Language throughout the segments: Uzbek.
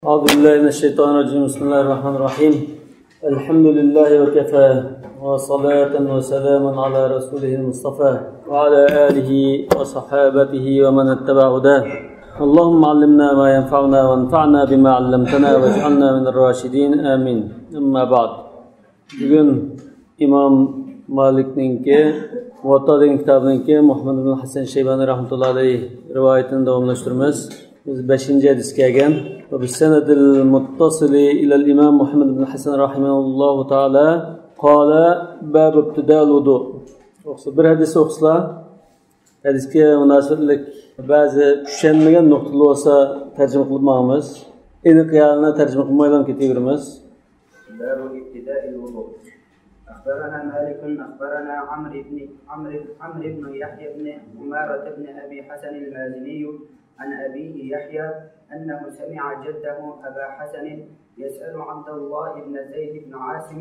أعوذ بالله من الشيطان الرجيم. بسم الله الرحمن الرحيم. الحمد لله وكفى وصلاة وسلاما على رسوله المصطفى وعلى آله وصحابته ومن اتبع هداه. اللهم علمنا ما ينفعنا وانفعنا بما علمتنا واجعلنا من الراشدين آمين. أما بعد. Bugün İmam Malik'ninki Muvatta degan kitobninki Muhammad ibn Hasan Shaybani rahmatullohi alayhi rivoyatini davomlashtiramiz. Biz 5-hadisga kelgan. Va bisanadil muttasili ila al-Imam Muhammad ibn Hasan rahimahullohu taala qala bab ibtida'ul wudu. O'qsa bir hadis o'qslar. Hadisga munosabatlik ba'zi tushunmagan nuqtalar bo'lsa tarjima qilib bo'lamiz. Aniq ya'ni tarjima qilmaydan ketaveramiz. باب ابتداء الوضوء. أخبرنا مالك أخبرنا عمرو بن يحيى بن عمارة بن أبي حسن المازني عن أبيه يحيى أنه سمع جده أبا حسن يسأل عبد الله بن زيد بن عاصم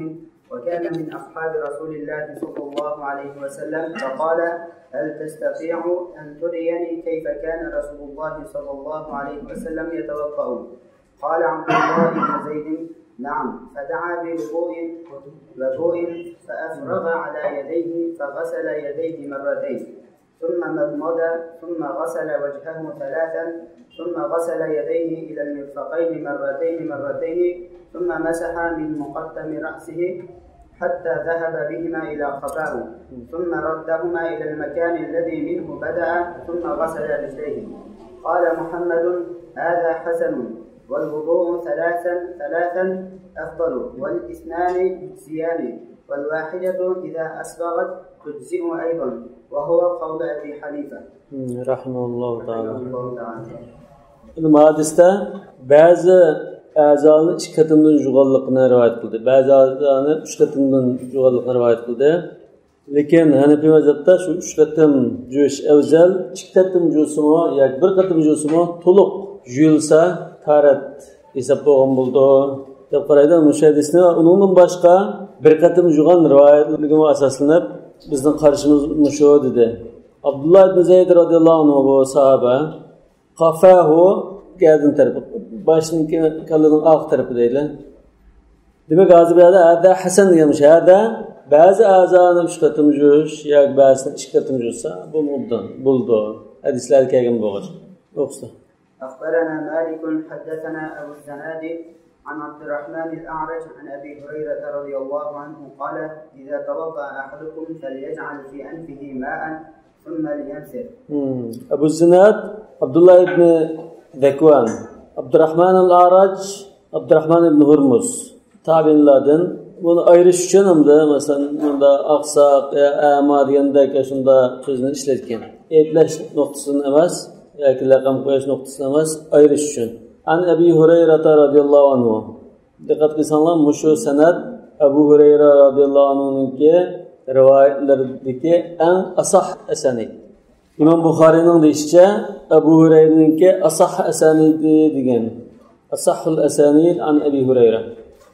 وكان من أصحاب رسول الله صلى الله عليه وسلم فقال: هل تستطيع أن تريني كيف كان رسول الله صلى الله عليه وسلم يتوضأ؟ قال عبد الله بن زيد: نعم. فدعا بوضوء فأفرغ على يديه فغسل يديه مرتين ثم مضمض ثم غسل وجهه ثلاثا ثم غسل يديه إلى المرفقين مرتين ثم مسح من مقدم رأسه حتى ذهب بهما إلى قفاه ثم ردهما إلى المكان الذي منه بدأ ثم غسل رجليه. قال محمد: هذا حسن، والوضوء ثلاثا أفضل، والاثنان يجزيان، والواحدة إذا أسبغت تجزئ أيضا، وهو قول أبي حنيفة رحمه الله تعالى. Bu hadisda ba'zi a'zolarni 2 qatimdan yuvganligini rivoyat qildi. Ba'zi a'zolarni 3 qatimdan yuvganligini rivoyat qildi. Lekin Hanafiy mazhabda shu 3 qatim yuvish afzal, 2 qatim yuvsimi yoki 1 qatim yuvsimi to'liq yuvilsa tarat hesab bo'lgan bo'ldi deb qaraydi. Mushahidisni undan boshqa 1 qatim yuvgan rivoyatlarga asoslanib bizning qarashimiz mushu dedi. Abdullah ibn Zayd radhiyallohu anhu bu sahaba qafahu gardin tarafı, başının kalının alt tarafı değil. Demek azibiyada hada hasan demiş. Hada bazı azanı 3 katım juş ya bazı 2 katım juşsa bu muddan buldu. Hadisler kelgan bo'lgan. O'qsa. أخبرنا مالك حدثنا أبو الزناد عن عبد الرحمن الأعرج عن أبي هريرة رضي الله عنه قال: إذا توضأ أحدكم فليجعل في أنفه ماء ثم ليمسح. أبو الزناد عبد الله بن ذكوان، عبد الرحمن الأعرج، عبد الرحمن بن هرمز tabiinlardan. Bunu ayırış için hamda mesela bunda aqsaq, ama degandek shunda so'zni ishlatgan. Aytlash nuqtasini emas, yoki raqam qo'yish nuqtasini emas, ayirish uchun. An Abi Hurayra radhiyallohu anhu. Diqqat qilsanglar, mushu sanad Abu Hurayra radhiyallohu anhuninki rivoyatlaridagi eng asah asanid. İmam Buxoriyning deyishicha Abu Hurayraninki asah asanidi degan. Asahul asanid an Abi Hurayra.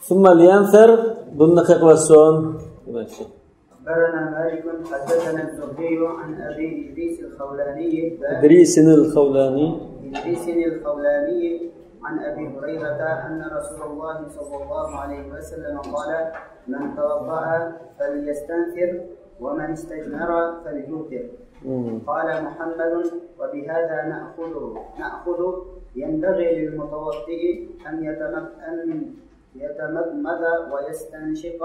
ثم لينثر بالنقيق والسون. أخبرنا مالك حدثنا الزهري عن أبي إدريس الخولاني عن أبي هريرة أن رسول الله صلى الله عليه وسلم قال: من توضأ فليستنثر ومن استجمر فليوتر. قال محمد: وبهذا نأخذ ينبغي للمتوضئ أن يتمضمض ويستنشق،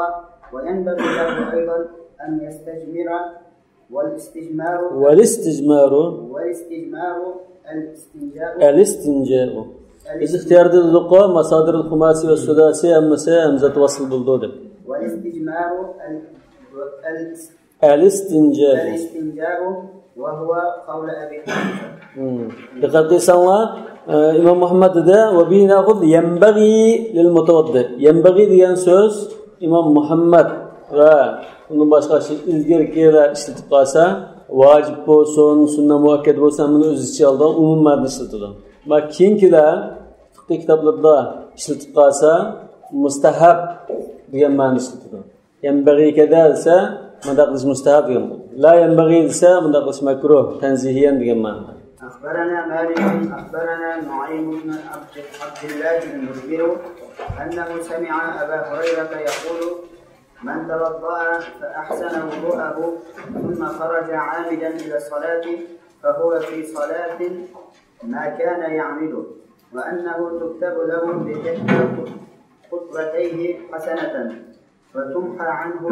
وينبغي له أيضا أن يستجمر، والاستجمار الاستنجاء. Biz ixtiyorda luqa masadir al-khumasi va sudasi hammasi hamza tawassul bo'ldi deb. والاستجمار الاستنجاء وهو قول أبي حنيفة. Diqqat qilsanglar, İmam Muhammad dedi ve bi na'khud yanbaghi lil mutawaddi. Yanbaghi degan so'z İmam Muhammad va undan boshqa ilgirkilar ishlatib qolsa, vojib bo'lsin, sunnat muakkad bo'lsa, buni o'z ichiga olgan umum ma'noda ishlatadi. Va keyingilar fiqh kitoblarida ishlatib qolsa, mustahab degan ma'noda ishlatadi. Yanbaghi kada desa, bunda qilish mustahab degan. La yanbaghi desa, bunda qilish makruh, tanzihiyan degan ma'noda. أخبرنا مالك أخبرنا نعيم بن عبد الله المخبر أنه سمع أبا هريرة يقول من توضأ فأحسن وضوءه ثم خرج عامدا إلى الصلاة فهو في صلاة ما كان يعمله وأنه تكتب له بإحدى خطبتيه حسنة وتمحى عنه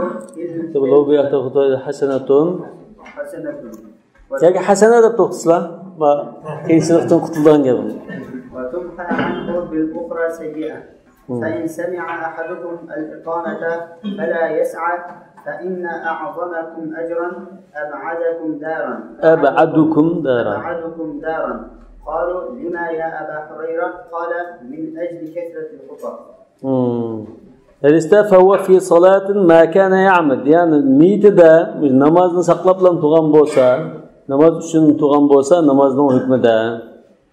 Яки хасана деп тоқтысла, қиыншылықтан құтылған кебі. وتمحى عنه بالأخرى سيئة فإن سمع أحدكم الإقامة فلا يسعى فإن أعظمكم أجرا أبعدكم دارا قالوا لما يا أبا هريرة قال من أجل كثرة الخطى. فهو في صلاة ما كان يعمد يعني نيت ده namazını saqlab bilan turgan bo'lsa, namoz uchun turgan bo'lsa, namozning hukmida.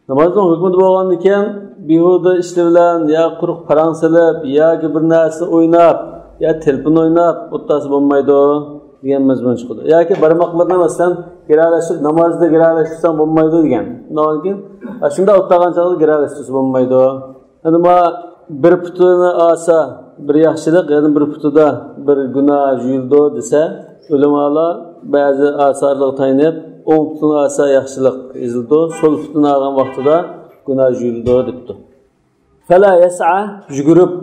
Namozning hukmida bo'lgandan keyin behuda ishlar bilan yo quruq parang silib, yoki bir narsa o'ynab, yo telefon o'ynab o'ttasi bo'lmaydi degan mazmun chiqadi. Yoki barmoqlarni masalan giralashib, namozda giralashtirsan bo'lmaydi degan. Undan keyin shunda o'ttagan chog'da giralashtirsa bo'lmaydi. Nima bir putini olsa bir yaxshilik, yana bir putida bir gunoh yuyildi desa, ulamolar ba'zi asarlar tayinib, o'ng putini olsa yaxshilik yozildi, so'l putini olgan vaqtida gunoh yuyildi debdi. Fala yas'a yugurib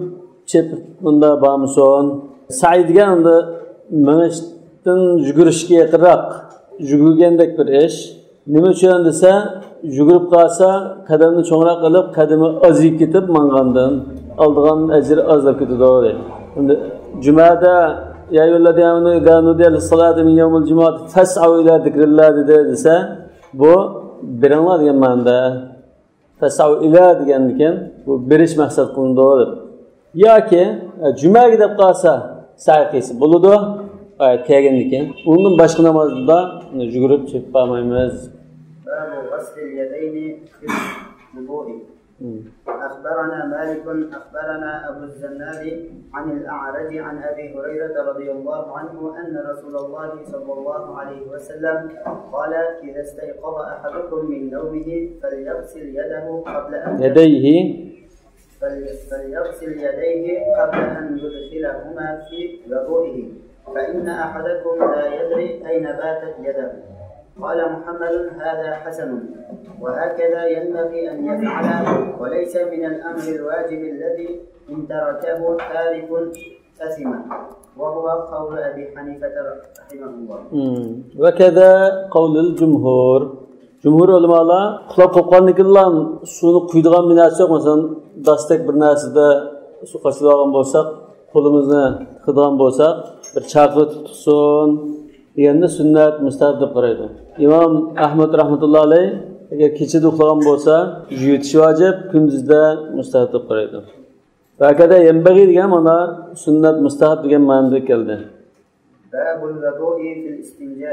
chepib bunda bormison, sa'i deganda minishdan yugurishga yaqinroq yugurgandek bir ish. Nima uchun desa, yugurib qolsa, qadamni cho'ngroq qilib, qadami ozib ketib mangandan aldıgan ecri azlab ketadi deydi. Endi jumada ya ayyuhallazina amanu idza nudiya lis-salati min yawmil jumu'ati fas'au ila zikrillah desa, bu biringlar degan ma'noda. Fas'au ila degan ekan, bu berish maqsad qilindi deb. Yoki jumaga deb qolsa, sa'i qilsa bo'ladi. Oyat kelgan ekan. Undan boshqa namozda yugurib chiqib bo'lmaymiz. باب غسل اليدين في الوضوء. أخبرنا مالك أخبرنا أبو الزناد عن الأعرج عن أبي هريرة رضي الله عنه أن رسول الله صلى الله عليه وسلم قال إذا استيقظ أحدكم من نومه فليغسل يده قبل أن يدخلهما في وضوئه فإن أحدكم لا يدري أين باتت يده. قال محمد هذا حسن وهكذا ينبغي أن يفعل وليس من الأمر الواجب الذي إن تركه تارك أثم وهو قول أبي حنيفة رحمه الله. وكذا قول الجمهور. Cumhur ulamalar qulab qo'yganliklar suvni quydigan minasi yo'q. Masalan, dastak bir narsada suv qo'shilgan bo'lsak, qo'limizni tiqadigan bo'lsak, bir chaqir tutsin deganda sunnat mustahab deb qaraydi. İmam Ahmad rahmatullohi alayh agar kechada uxlagan bo'lsa, yutish vojib, kunduzda mustahab deb qaraydi. Vakada yanbaghi degan mana sunnat mustahab degan ma'noda keldi. Babul wudu'i fil istinja.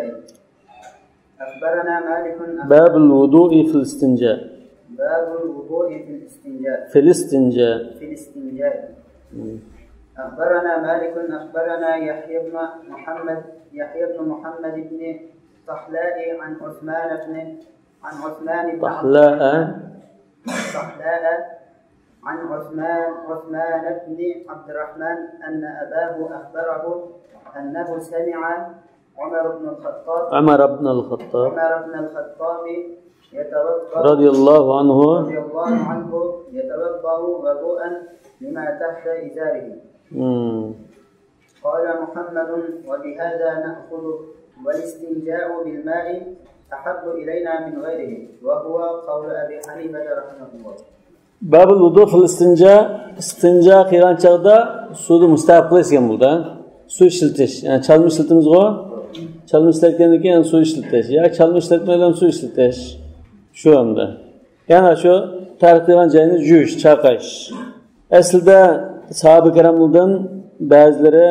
أخبرنا مالك باب الوضوء في الاستنجاء. باب الوضوء في الاستنجاء. في الاستنجاء. في الاستنجاء. أخبرنا مالك أخبرنا يحيى بن محمد بن طحلاء عن عثمان بن عبد الرحمن أن أباه أخبره أنه سمع عمر بن الخطاب رضي الله عنه يتوضأ وضوءا لما تحت إزاره. قال محمد وبهذا نأخذ والاستنجاء بالماء أحب إلينا من غيره وهو قول أبي حنيفة رحمه الله. باب الوضوء في الاستنجاء. استنجاء qilgan chaqda suvni mustahab qilishgan bo'ldi. Suv ishiltish, ya'ni chalma ishiltimiz bor. Chalma ishlatgandan keyin suv ishiltish, yoki chalma ishlatmadan suv ishiltish. Shu hamda. Yana shu tarif qilgan joyni yuvish, chaqash. Aslida sahoba kiramlardan ba'zilari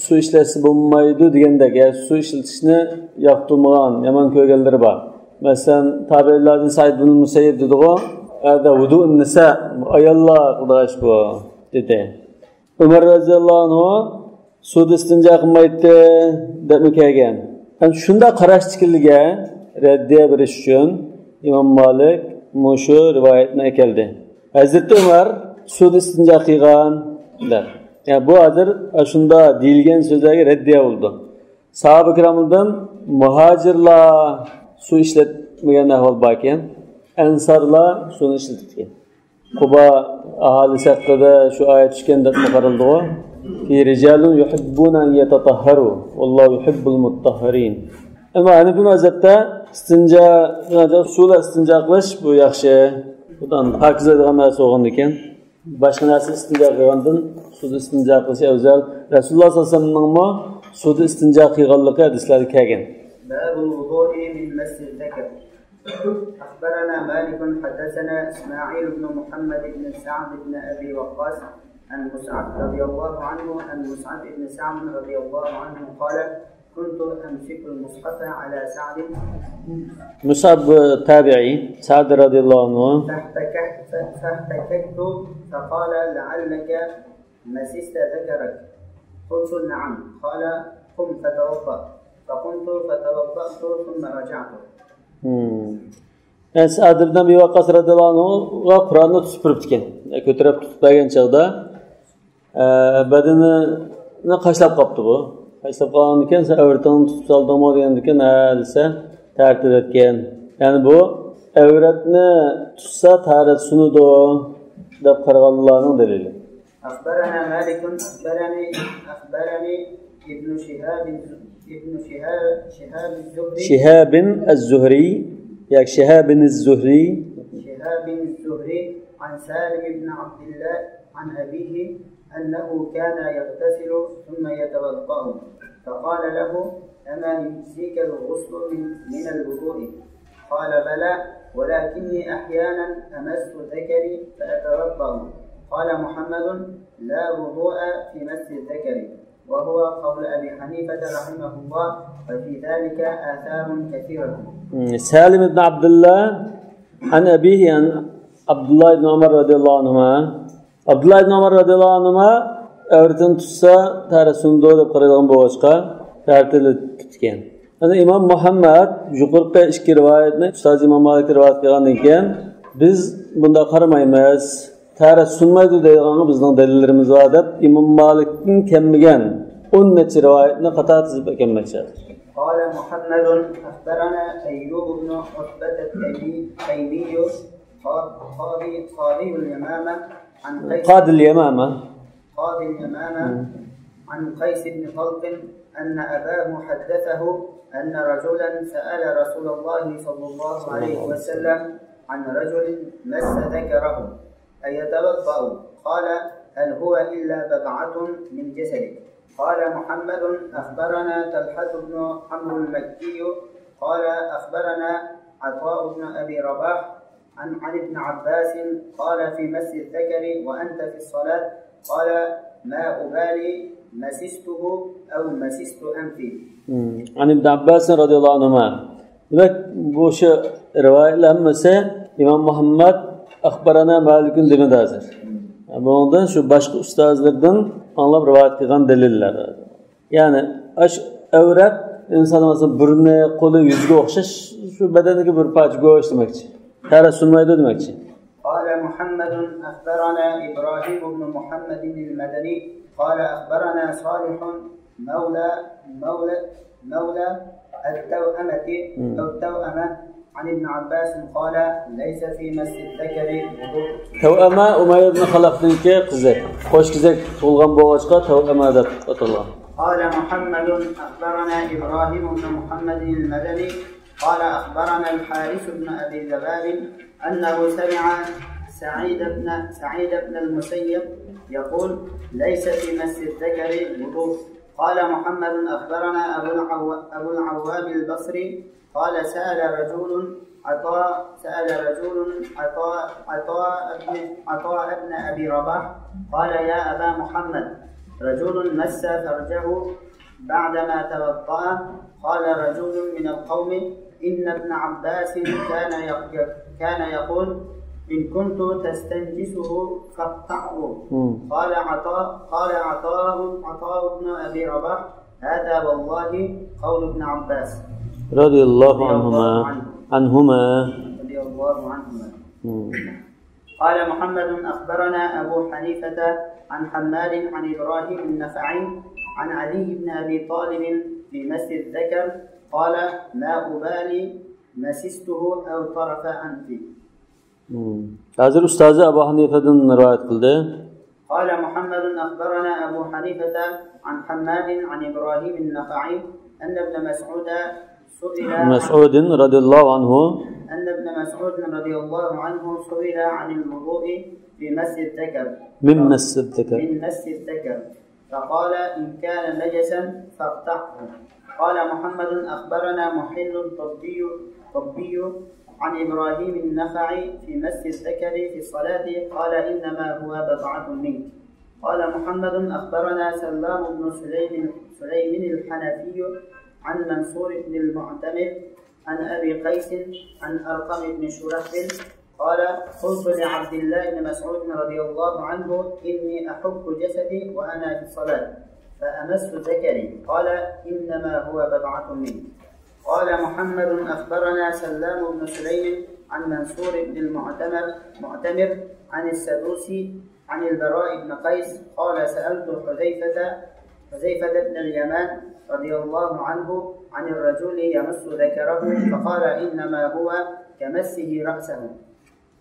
suv ishlasi bo'lmaydi degandek, suv ishlatishni yoqtirmagan, yomon ko'rganlar bor. Masalan, tabi'inlardan Said ibn Musayyib dedi-ku, "Ada wudu'un nisa, ayollar qiladish bu" dedi. Umar roziyallohu anhu suv istinjo qilmaydi deb kelgan. Shunda qarash tikilga raddiya berish uchun İmam Malik muşu rivayetine keldi. Hazreti Ömer sud istinja qilgan der. Yani bu hazır şunda deyilgan so'zlarga raddiya bo'ldi. Sahaba ikramlardan muhojirlar su ishlatmagan ahvol bor ekan, ansarlar suvni ishlatgan. Quba aholisi haqida shu oyat tushganda qarildi. Fi rijalun yuhibbuna an yatatahharu vallohu yuhibbul mutahhirin. Ama Hanifi mazhabda istinja suvla istinja qilish bu yaxshi. Bundan pokizadigan narsa bo'lgan ekan. Boshqa narsa istinja qilgandan suvda istinja qilish afzal. Rasululloh sollallohu alayhi vasallamning suvda istinja qilganligi hadislarda kelgan. Babul wudu'i min masjid zakar. أخبرنا مالك حدثنا إسماعيل بن محمد بن سعد بن أبي وقاص عن مسعد رضي الله عنه عن مسعد بن سعد رضي الله عنه قال كنت أمسك المصحف على سعد مصعب تابعي سعد رضي الله عنه فاحتككت فقال لعلك مسست ذكرك قلت نعم قال قم فتوضأ فقمت فتوضأت ثم رجعت. Yani Sa'd ibn Abi Waqqas radhiyallohu anhuga Qur'onni tutib turibdi ekan. Ko'tarib tutib bergan chog'da badanini qashlab qolibdi bu. Qashlab qolgan ekan, sen avratni tutib soldingmi degan ekan, ha desa tartib etgan. Ya'ni bu avratni tutsa tarat sunudu deb qaraganlarning dalili. أخبرنا مالك أخبرني ابن شهاب الزهري يعني شهاب الزهري عن سالم بن عبد الله عن أبيه أنه كان يغتسل ثم يتوضأ فقال له أما يجزيك الغسل من الوضوء؟ قال بلى ولكني أحيانا أمس ذكري فأتوضأ. قال محمد لا وضوء في مس الذكر وهو قول أبي حنيفة رحمه الله وفي ذلك آثار كثيرة. سالم بن عبد الله عن أبيه عن عبد الله بن عمر رضي الله عنهما عبد الله بن عمر رضي الله عنهما أورتن تسا تارسون دو دب قريدان بوشقا تارتل tutgan. Ana İmam Muhammad yuqorqi ikki rivoyatni Ustoz İmam Malik rivoyat qilgan ekan, biz bunda qaramaymiz. Tarih sunmaydi deyilganı bizning dalillarimiz var deb İmam Malik'in kelmagan 10 necha rivoyatni qator tizib ekanmoqchi. قال محمد أخبرنا أيوب بن عتبة التيمي قاضي اليمامة عن قيس بن طلق أن أباه حدثه أن رجلا سأل رسول الله صلى الله عليه وسلم عن رجل مس ذكره أيتوضأ؟ قال هل هو إلا بضعة من جسده؟ قال محمد أخبرنا طلحة بن عمرو المكي قال أخبرنا عطاء بن أبي رباح عن ابن عباس قال في مس الذكر وأنت في الصلاة قال ما أبالي مسسته أو مسست أنفي. عن ابن عباس رضي الله عنهما. Demek bu şu rivayetlerde İmam Muhammed أخبرنا مالك demedi hazır. Bundan şu başka ustazlardan anlab rivayet qilgan dalillar. Yani avrat inson mesela burni, qo'li, yuziga o'xshash shu badaniga bir parcha go'sht demakchi. Tara sunmaydi demakchi. قال محمد أخبرنا إبراهيم بن محمد المدني قال أخبرنا صالح مولى التوأمة عن ابن عباس قال ليس في مس الذكر وضوء. توأمة أمية بن خلفنك قزك خوش كزك تولغان بواشقة توأمة ذات أطلع. قال محمد أخبرنا إبراهيم بن محمد المدني قال أخبرنا الحارث بن أبي ذباب أنه سمع سعيد بن المسيب يقول ليس في مس الذكر وضوء. قال محمد أخبرنا أبو العوام البصري قال سأل رجل عطاء بن أبي رباح قال يا أبا محمد رجل مس فرجه بعدما توضأ. قال رجل من القوم إن ابن عباس كان يقول إن كنت تستنجسه فاقطعه. قال عطاء بن أبي رباح هذا والله قول ابن عباس رضي الله عنهما الله عنهما. قال محمد أخبرنا أبو حنيفة عن حماد عن إبراهيم النخعي عن علي بن أبي طالب في مس الذكر قال ما أبالي مسسته أو طرف أنفي. Hazır Ustazı Ebu Hanife'den rivayet kıldı. قال محمد أخبرنا أبو حنيفة عن حماد عن إبراهيم النخعي أن ابن مسعود سئل رضي الله عنه أن ابن مسعود رضي الله عنه سئل عن الوضوء في مس الذكر من مس الذكر فقال إن كان نجسا فاقطعه. قال محمد أخبرنا محل طبي عن إبراهيم النخعي في مس الذكر في الصلاة قال إنما هو بضعة منك. قال محمد أخبرنا سلام بن سليم الحنفي عن منصور بن المعتمر عن أبي قيس عن أرقم بن شرحبيل قال قلت لعبد الله بن مسعود رضي الله عنه إني أحك جسدي وأنا في الصلاة فأمست ذكري قال إنما هو بضعة منك. قال محمد أخبرنا سلام بن سليم عن منصور بن المعتمر عن السدوسي عن البراء بن قيس قال سألت حذيفة بن اليمان رضي الله عنه عن الرجل يمس ذكره فقال إنما هو كمسه رأسه.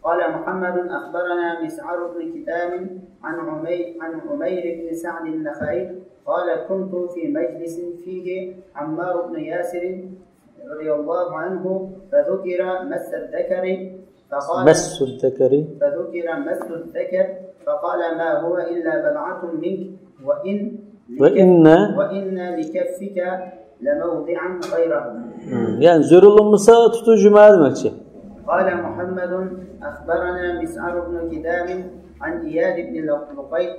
قال محمد أخبرنا مسعر بن كتاب عن عمير بن سعد النخعي قال كنت في مجلس فيه عمار بن ياسر رضي الله عنه فذكر مس الذكر فقال ما هو إلا بضعة منك وإن لكفك لموضعا غيره. Yani zorunluysa tutucu demekçi. قال محمد أخبرنا مسعر بن كدام عن إياد بن لقيط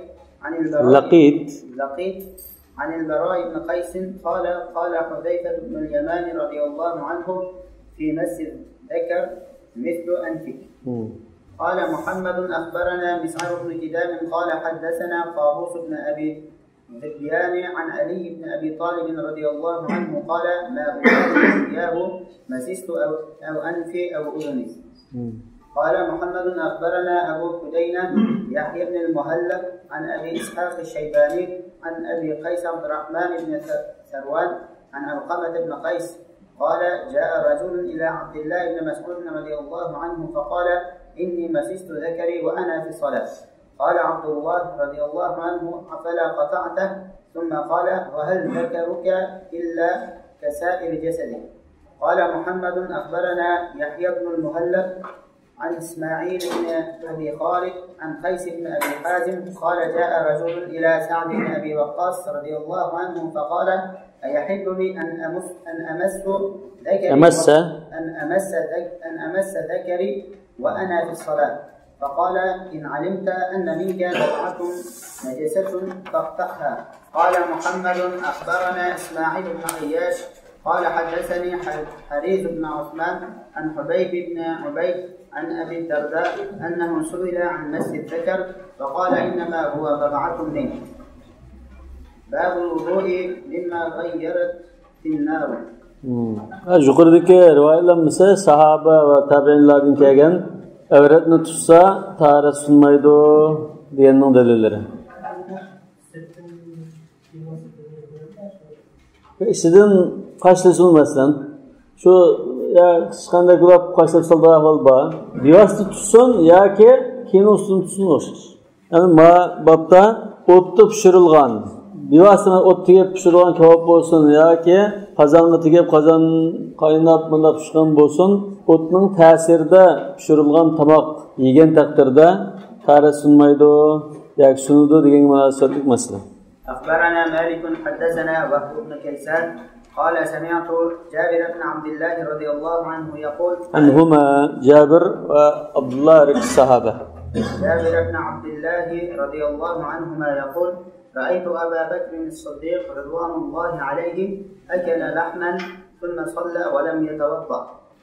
عن البراء بن قيس قال حذيفة بن اليمان رضي الله عنه في مس الذكر مثل أنفك. قال محمد أخبرنا مسعر بن كدام قال حدثنا قابوس بن أبي ذبيان عن علي بن أبي طالب رضي الله عنه قال ما إياه مسست أو أنفي أو أذني. قال محمد أخبرنا أبو كدينة يحيى بن المهلب عن أبي إسحاق الشيباني عن أبي قيس عبد الرحمن بن ثروان عن علقمة بن قيس قال جاء رجل إلى عبد الله بن مسعود رضي الله عنه فقال إني مسست ذكري وأنا في الصلاة. قال عبد الله رضي الله عنه أفلا قطعته؟ ثم قال وهل ذكرك إلا كسائر جسدك. قال محمد أخبرنا يحيى بن المهلب عن إسماعيل بن أبي خالد عن قيس بن أبي حازم قال جاء رجل إلى سعد بن أبي وقاص رضي الله عنه فقال أيحل لي أن أمس ذكري وأنا في الصلاة؟ فقال إن علمت أن منك بضعة نجسة فاقطعها. قال محمد أخبرنا إسماعيل بن عياش قال حدثني حريث بن عثمان عن حبيب بن عبيد عن أبي الدرداء أنه سئل عن مس الذكر فقال إنما هو بضعة منه. باب الوضوء مما غيرت النار. Yukarıdaki rivayetlerimize sahabe ve tabi'inlerden kelgen öğretini tutsa taharet sunmaydı diyenin delilleri. İşidin kaçlısın mesela? Şu ya kıskandı kulak kaçlık salda ahval ba. Divastı tutsun ya ki keyin ustun tutsun oşur. Yani ma babda ottu pişirilgan. Divastına ot tigep pişirilgan kebap olsun ya ki kazanlı tigep kazan kaynap mında pişirgan bolsun. Otning ta'sirida pişirilgan tamoq yegan taqdirda taharet sunmaydi yoki sunudi degan munosabatlik masala. أخبرنا مالك حدثنا وهب بن كيسان قال سمعت جابر بن عبد الله رضي الله عنه يقول عنهما جابر وعبد الله الصحابة. جابر بن عبد الله رضي الله عنهما يقول رأيت أبا بكر الصديق رضوان الله عليه أكل لحما ثم صلى ولم يتوضأ.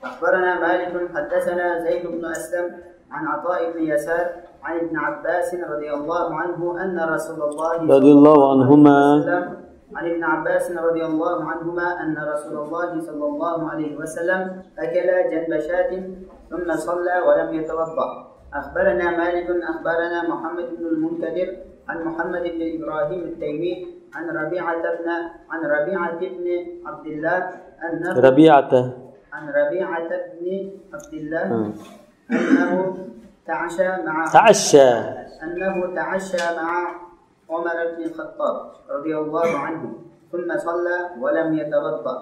أخبرنا مالك حدثنا زيد بن أسلم عن عطاء بن يسار عن ابن عباس رضي الله عنه أن رسول الله رضي الله عنهما عن ابن عباس رضي الله عنهما أن رسول الله صلى الله عليه وسلم أكل جنب شاة ثم صلى ولم يتوضأ. أخبرنا مالك أخبرنا محمد بن المنكدر عن محمد بن إبراهيم التيمي عن ربيعة بن عبد الله أنه أنه تعشى مع عمر بن الخطاب رضي الله عنه ثم صلى ولم يتوضأ.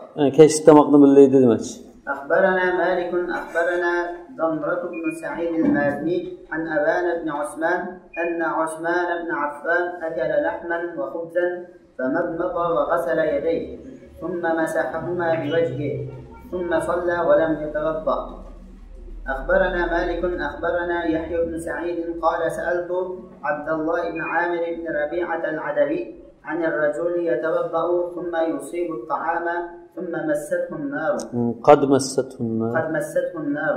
أخبرنا مالك أخبرنا ضمرة بن سعيد المازني عن أبان بن عثمان أن عثمان بن عفان أكل لحما وخبزا فمضمض وغسل يديه ثم مسحهما بوجهه ثم صلى ولم يتوضأ. أخبرنا مالك أخبرنا يحيى بن سعيد قال سألت عبد الله بن عامر بن ربيعة العدوي عن الرجل يتوضأ ثم يصيب الطعام ثم مسته النار قد مسته النار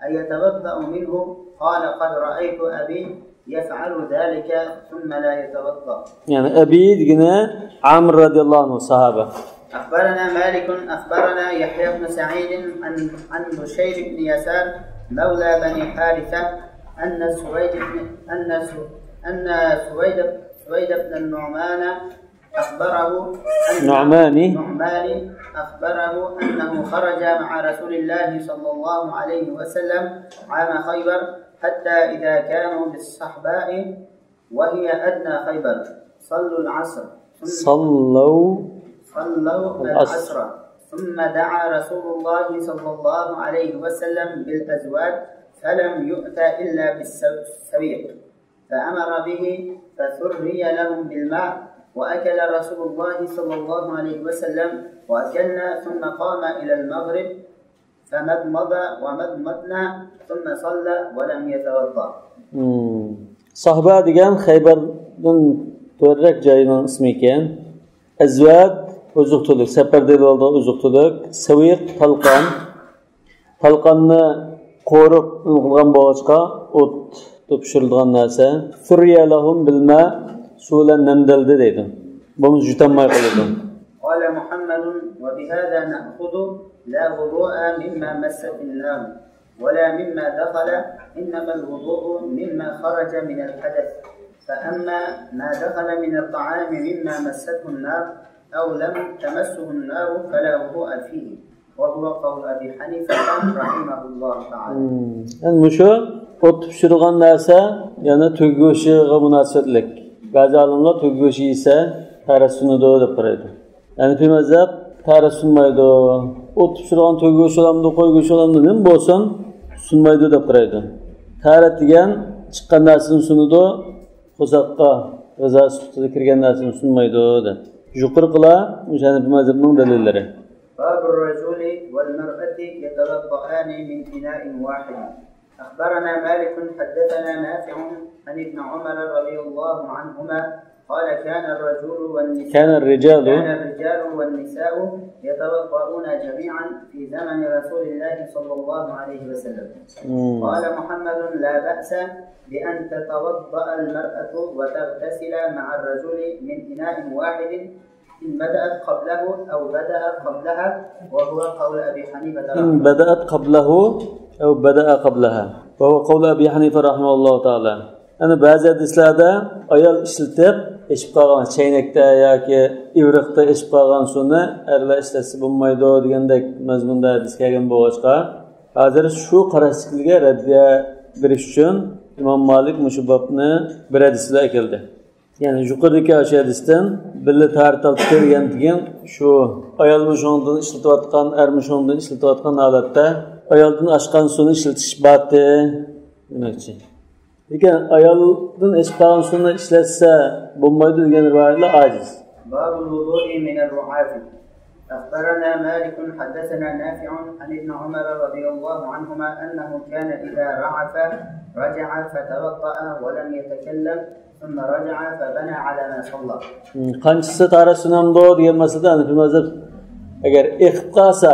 أيتوضأ منه؟ قال قد رأيت أبي يفعل ذلك ثم لا يتوضأ. يعني أبي دقنا عامر رضي الله عنه صحابة. أخبرنا مالك أخبرنا يحيى بن سعيد عن بشير بن يسار مولى بني حارثة أن سويد بن النعمان أخبره أنه خرج مع رسول الله صلى الله عليه وسلم عام خيبر حتى إذا كانوا بالصحباء وهي أدنى خيبر صلوا العصر ثم دعا رسول الله صلى الله عليه وسلم بالأزواج فلم يؤت إلا بالسويق فأمر به فثري لهم بالماء وأكل رسول الله صلى الله عليه وسلم وأكلنا ثم قام إلى المغرب فمضمض ومضمضنا ثم صلى ولم يتوضأ. صحبة ديgan Xaybardan to'rrak joyining ismi ekan. Azvad ozuqtulik, safarda bo'ldi ozuqtulik, saviq talqonni qo'rib qilgan bo'g'achqa o't pishirgan narsa. Suriyalahum bilma sulan namdaldi deydi. Buni jutamay qiladi. قال محمد وبهذا نأخذ لا وضوء مما مست النار ولا مما دخل إنما الوضوء مما خرج من الحدث فأما ما دخل من الطعام مما مسته النار أو لم تمسه النار فلا وضوء فيه وهو قول أبي حنيفة رحمه الله تعالى. المشو ot pishirgan narsa yana tug'ushiga munosabatlik. Ba'zi olimlar tug'ushi esa tarasunido deb qaraydi. Yani bir mazhab tarih sunmaydi. Ot pishirgan tug'ushi olamdi, qo'ygushi olamdi nima bo'lsin sunmaydi deb qaraydi. Tarih degan chiqqan narsani sunadi, qo'saqqa g'izo sifatida kirgan narsani sunmaydi dedi. Yuqorqilar o'sha bir mazhabning dalillari. باب الرجل والمرأة يتوضأان من إناء واحد. أخبرنا مالك حدثنا نافع عن ابن عمر رضي الله عنهما قال كان الرجال والنساء يتوضؤون جميعا في زمن رسول الله صلى الله عليه وسلم. قال محمد لا بأس بأن تتوضأ المرأة وتغتسل مع الرجل من إناء واحد إن بدأت قبله أو بدأ قبلها وهو قول أبي حنيفة إن بدأت قبله أو بدأ قبلها وهو قول أبي حنيفة رحمه الله تعالى. أنا بعض hadislarda ayol ishlatib eshib qolgan chaynakda yoki ivriqda eshib qolgan suvni erlar ishlatsa bo'lmaydi degandek mazmunda hadis kelgan bo'lg'achqa hozir shu qarashliklarga raddiya berish uchun Imom Malik mushu babni bir hadisda keldi. Yani yuqoridagi o'sha hadisdan birga tartib kelgan shu ayol mushondan ishlatayotgan, er mushondan ishlatayotgan holatda ayoldan oshgan suvni ishlatish bati demakchi. Lekin ayoldan oshgan suvni ishlatsa bo'lmaydi degan rivoyatlar ojiz. Babul wudu'i min ar-ru'afi. أخبرنا مالك حدثنا نافع عن ابن عمر رضي الله عنهما أنه كان إذا رعف رجع فتوضأ ولم يتكلم ثم رجع فبنى على ما صلى. Qanchasi tarasunamdo degan masalada hozir agar iqib qolsa,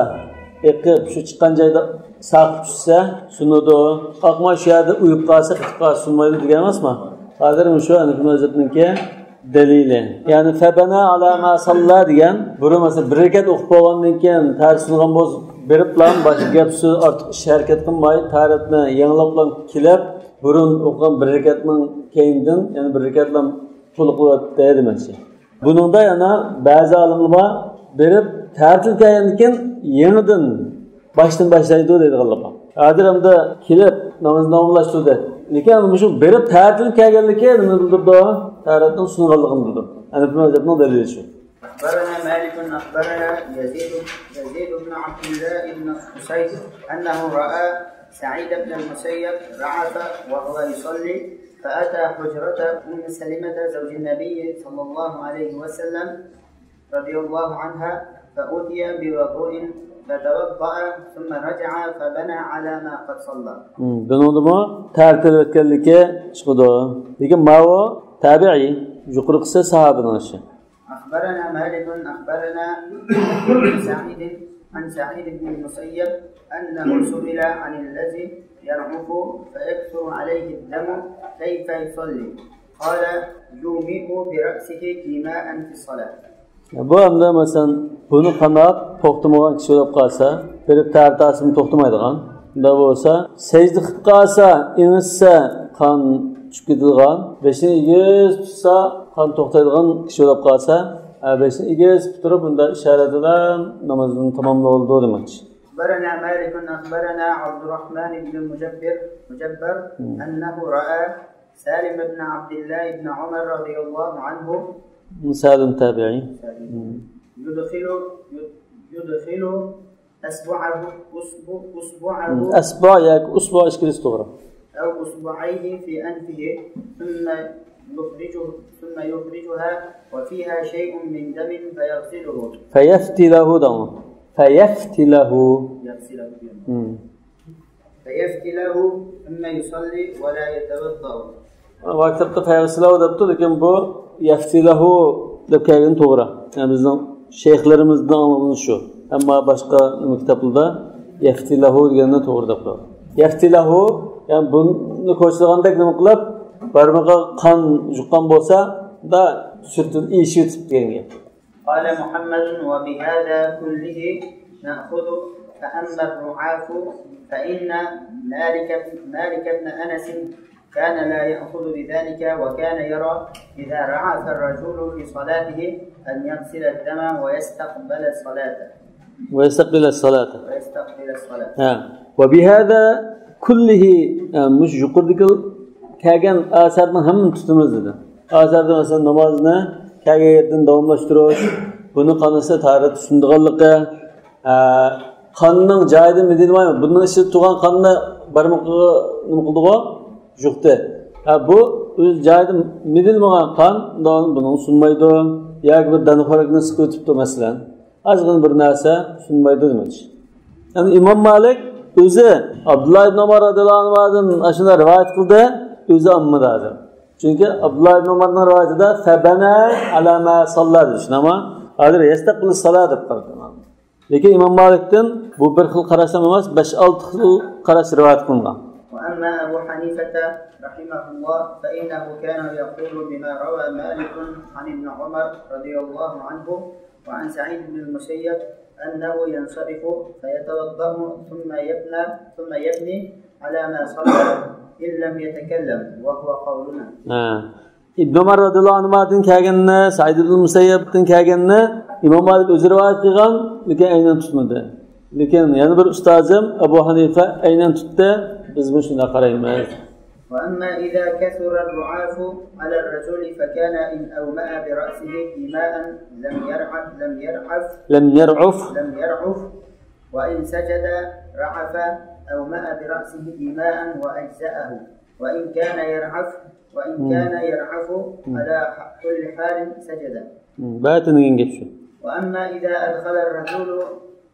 iqib shu chiqqan joyda saqib tushsa, sunudi, qaqma shu yerda uyib qolsa, iqib qolsa sunmaydi degan emasmi? Hozir shu mazhabniki dalili. Ya'ni fabana ala ma salla degan, buni masalan bir rakat o'qib bo'lgandan keyin tarsungan bo'lsa, berib bilan boshqa gap so'z ortiq ish harakat qilmay, tarifni yanglab bilan kelib, burun o'qigan bir rakatning keyindan, ya'ni bir rakat bilan to'liqlab deydi. Buningda yana ba'zi olimlar berib tartil kelgandan keyin yangidan boshdan boshlaydi deydi Alloh. Hozirda kelib namozni davomlashtirdi. Lekin shu berib tartil kelganligi nima bildirdi? Tarifning sunganligini bildirdi. Ana bu mazhabning dalili shu. أخبرنا مالك أخبرنا يزيد بن عبد الله بن قصيد أنه رأى سعيد بن المسيب رعف وهو يصلي فأتى حجرة أم سلمة زوج النبي صلى الله عليه وسلم رضي الله عنها فأتي بوضوء فتوضأ ثم رجع فبنى على ما قد صلى. Bununla tertib etkenlike çıkıdı. Lekin mavi tabi'i yukarı kısa sahabenin işi. أخبرنا مالك أخبرنا عن سعيد بن المسيب أنه سئل عن الذي يرعف فيكثر عليه الدم كيف يصلي؟ قال يومئ برأسه إيماء في الصلاة. Bu anda mesela bunu kanat toxtamagan kishi olib qolsa, berib tartasini toxtamaydigan. Unda bo'lsa, secde qilib qolsa, inissa qon chiqib ketadigan, beshini egiz tutsa, qon to'xtaydigan kishi olib qolsa, beshini egiz turib bunda ishorat bilan namozini tamomladi demoqchi. أخبرنا مالك أخبرنا عبد الرحمن بن مجبر أنه رأى سالم بن عبد الله بن عمر رضي الله عنه سالم تابعي يدخل أصبعه أصبع إشكال استغرب أو أصبعيه في أنفه ثم يخرجها وفيها شيء من دم فيغسله فيفتله دم فيفتله ثم يصلي ولا يتوضأ. Vaktitte fayغسله debdi, lekin bu yaftilahu deb kelgan to'g'ri. Yani bizning shayxlarimizning anglagani shu. Ammo boshqa kitoblarda yaftilahu deganni to'g'ri deb qo'yadi. Yaftilahu, yani buni ko'rsatgandek nima qilib, barmog'iga qon yuqqan bo'lsa, da sirtini eshib kelgan. قال محمد وبهذا كله نأخذ فأما الرعاف فإن مالك بن أنس كان لا يأخذ بذلك وكان يرى إذا رعف الرجل في صلاته أن يغسل الدم ويستقبل الصلاة. وبهذا كله مش يقردك كأن آثارنا هم تتمزد. آثارنا مثلا نمازنا كأن davomlashtirish, buni qanisa tarat sundiganligi, qonning joyida medilmaymi? Bundan ichi turgan qonni barmoqqa nima qildi-ku? Juqdi. Bu o'z joyida medilmagan qon, buning sunmaydi. Yoki bir danaxorakni siqib o'tibdi masalan. Ozg'in bir narsa sunmaydi demoqchi. Yani İmam Malik o'zi Abdullah ibn Umar radhiyallohu anhudan ashuna rivoyat qildi, o'zi ammadi hozir. Chunki Abdullah ibn Umarning rivoyatida fabana ala ma salladi shunama, hozir yastaqbil salat deb qarayman. Lekin İmam Malikdan bu bir xil qarasham emas, 5-6 xil qarash rivoyat qilingan. وأما أبو حنيفة رحمه الله فإنه كان يقول بما روى مالك عن ابن عمر رضي الله عنه وعن سعيد بن المسيب أنه ينصرف فيتوضأ ثم يبني على ما صلى إن لم يتكلم وهو قولنا. İbn Umar radhiyallohu anhudan kelganni, Sa'id ibn Musayyabdan kelganni İmam Malik o'zi rivoyat qilgan, lekin aynan tutmadi. Lekin yana bir ustozim Abu Hanifa aynan tutdi. Biz bu shuna qaraymiz. وأما إذا كثر الرعاف على الرجل فكان إن أومأ برأسه إيماء لم يرعف وإن سجد رعف أومأ برأسه إيماء وأجزأه وإن كان يرعف على كل حال سجد. وأما إذا أدخل الرجل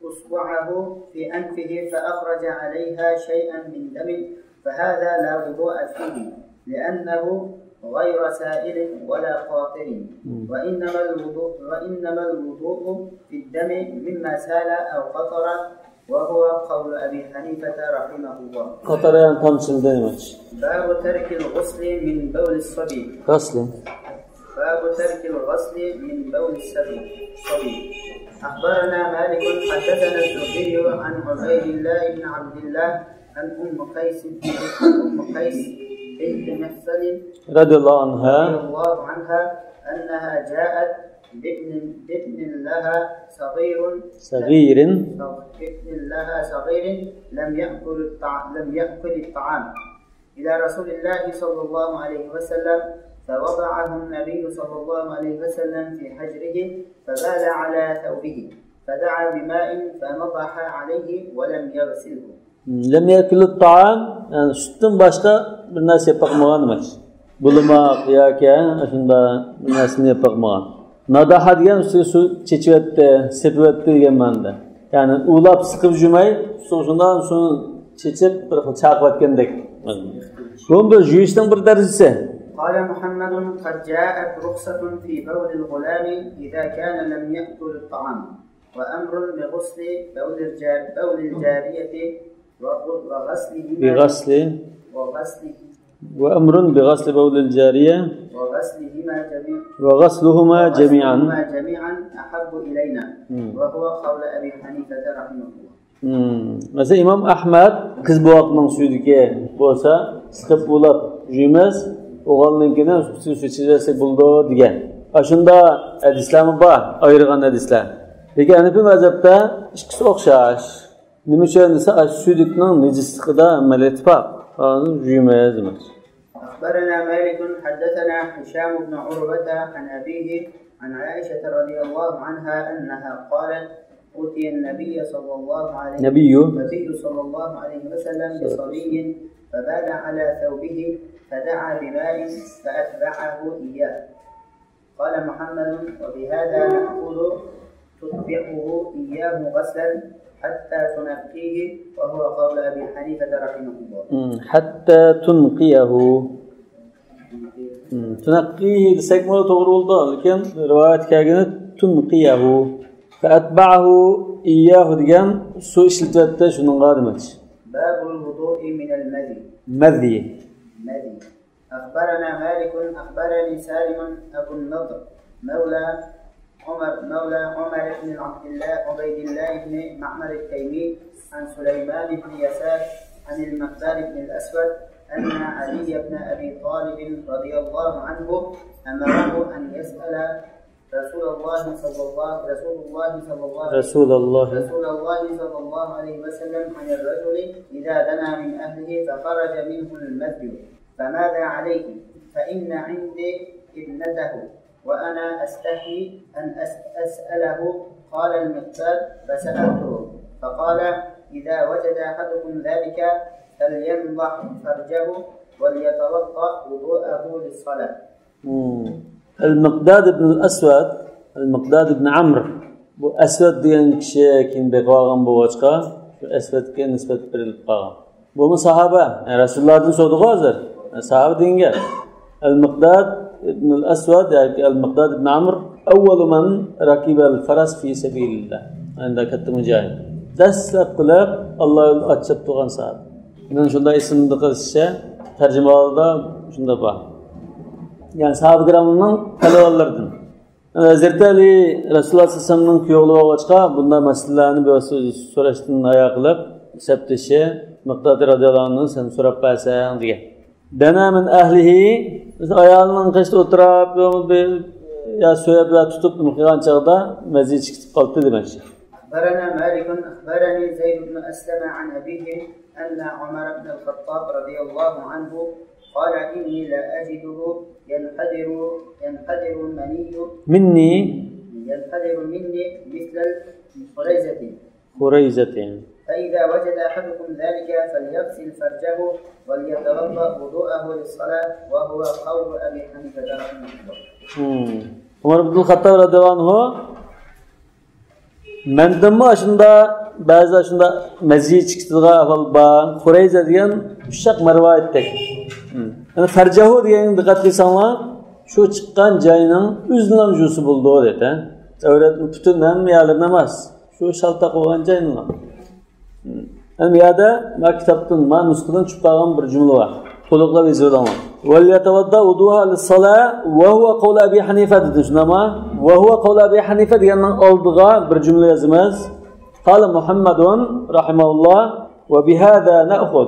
أصبعه في أنفه فأخرج عليها شيئا من دم فهذا لا وضوء فيه لأنه غير سائل ولا قاطر وإنما الوضوء في الدم مما سال أو قطر وهو قول أبي حنيفة رحمه الله. قطر يعني تمثل دائما. باب ترك الغسل من بول الصبي. غسل. باب ترك الغسل من بول الصبي. أخبرنا مالك حدثنا الزهري عن عبيد الله بن عبد الله عن أم قيس بنت محصن رضي الله عنها أنها جاءت بابن لها صغير لم يأكل الطعام إلى رسول الله صلى الله عليه وسلم، فوضعه النبي صلى الله عليه وسلم في حجره فبال على ثوبه فدعا بماء فنضح عليه ولم يغسله. لم يأكل الطعام yani sütten başka bir narsa yapmagan emas. Bulmak yoki shunda bir narsani yapmagan. Nadaha degan ustiga suv chechibyapti, sepyapti degan ma'noda. Ya'ni ulab siqib jumay, shundan so'ng chechib bir xil chaqayotgandek. Bu bir juyishning bir darajasi. قال محمد قد جاءت رخصة في بول الغلام إذا كان لم يأكل الطعام، وأمر بغسل بول الجارية وأمر بغسل بول الجارية وغسلهما جميعا أحب إلينا، وهو قول أبي حنيفة رحمه الله. Mesela İmam Ahmed kız boğazının suyudaki olsa sıkıp bulup jüymez oğlanınkinden su içecekse buldu diye. Aşında hadisler var, ayırgan hadisler. Peki Hanefi mezhepte ikisi okşaş. Nima uchun desa suyudikning nejisligida amaliyat bor. Jüymez emas. أخبرنا مالك حدثنا هشام بن عروة عن أبيه عن عائشة رضي الله عنها أنها قالت أوتي النبي صلى الله عليه وسلم بصبي فبال على ثوبه فدعا بماء فأتبعه إياه. قال محمد وبهذا نأخذ تتبعه إياه غسلا حتى تنقيه، وهو قول أبي حنيفة رحمه الله. حتى تنقيه تنقيه desek mi doğru oldu. Lakin rivayet kelgeni tunqiyahu فأتبعه إياه degan su ishlatdi shunga demak. باب الوضوء من المذي. أخبرنا مالك أخبرني سالم أبو النضر مولى عمر بن عبيد الله بن معمر التيمي عن سليمان بن يسار عن المقداد بن الأسود أن علي بن أبي طالب رضي الله عنه أمره أن يسأل رسول الله صلى الله عليه وسلم عن الرجل إذا دنا من أهله فخرج منه المذي فماذا عليه؟ فإن عندي ابنته وأنا أستحي أن أسأله. قال المقداد فسألته فقال إذا وجد أحدكم ذلك فلينضح فرجه وليتوضأ وضوءه للصلاة. المقداد بن الأسود المقداد بن عمرو bu Asvad degan kishi keyin beqolgan bo'lg'achqa shu Aswadga nisbat berilib qolgan. Bu sahaba, Rasulullohdan so'radi hozir. Sahaba degan Al-Miqdad ibn al-Aswad yoki Al-Miqdad ibn Amr avvalu man rakiba al-faras fi sabilillah. Anda katta mujohid. Dastlab qilib Alloh yo'lida ochib turgan sahaba. Bundan shunday ismni qilishsa tarjimalarda shunda bor. Yani sahaba kiramning talavalaridan. Hazreti Ali Rasululloh sallallohu alayhi vasallamning kuyovli bo'lg'achqa bunday masalalarni so'rashdan oyoq qilib septishi Miqdod radhiyallohu anhu sen so'rab qo'ysang degan. Dana min ahlihi ayolning qishda o'tirib ya so'yab ya tutib qilgan chog'da mazi chiqib qoldi demoqchi. أخبرنا مالك أخبرني زيد بن أسلم عن أبيه أن عمر بن الخطاب رضي الله عنه قال إني لا أجده ينحدر مني مثل خريزة، فإذا وجد أحدكم ذلك فليغسل فرجه وليتوضأ وضوءه للصلاة، وهو قول أبي حنيفة رحمه الله. عمر بن الخطاب رضي الله عنه mendimmi shunda ba'zi shunda mazid chiqdiga avval ba Xurayza degan ushaq marvoyatdek. Ana farjahu degan diqqat qilsanglar shu chiqqan joyning o'zining jusi bo'ldi dedi. Avrat butun ham yerlarni emas. Shu shalta qo'ygan joyning. Ana bu yerda maktabdan, nusxadan chiqqan bir jumla bor. To'liqlab yozib olaman. وَلْيَتَوَضَّأْ وُضُوءَهَا لِلصَّلَاةِ وَهُوَ قَوْلُ أَبِي حَنِيفَةَ dedi. Şunama وَهُوَ قَوْلُ أَبِي حَنِيفَةَ degandan oldiga bir jumla yazamiz. قال محمد رحمه الله وبهذا نأخذ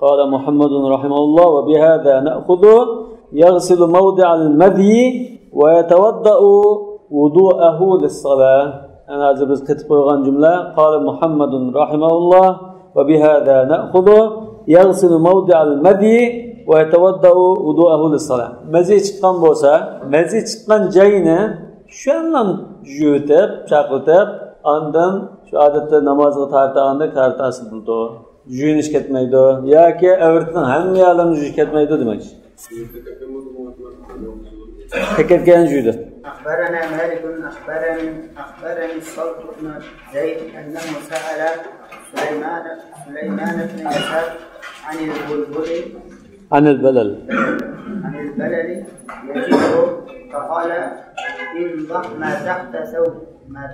قال محمد رحمه الله وبهذا نأخذ يغسل موضع المذي ويتوضأ وضوءه للصلاة. أنا hozir biz qilib qo'ygan jumla قال محمد رحمه الله وبهذا نأخذ يغسل موضع المذي ويتوضأ وضوءه للصلاة. Mazi chiqqan bo'lsa, mazi chiqqan joyini shu bilan yutib, chaqitib, ondan shu odatda namozga tortganda kartasi bo'ldi. Juyinish ketmaydi yoki avrtdan hamma yerdan juyish ketmaydi demoqchi. Teketgan juydi. أخبرنا مالك أخبرني الصلت بن زيد أنه سأل سليمان بن يسار عن البلبل عن البلل يجده فقال انضح ما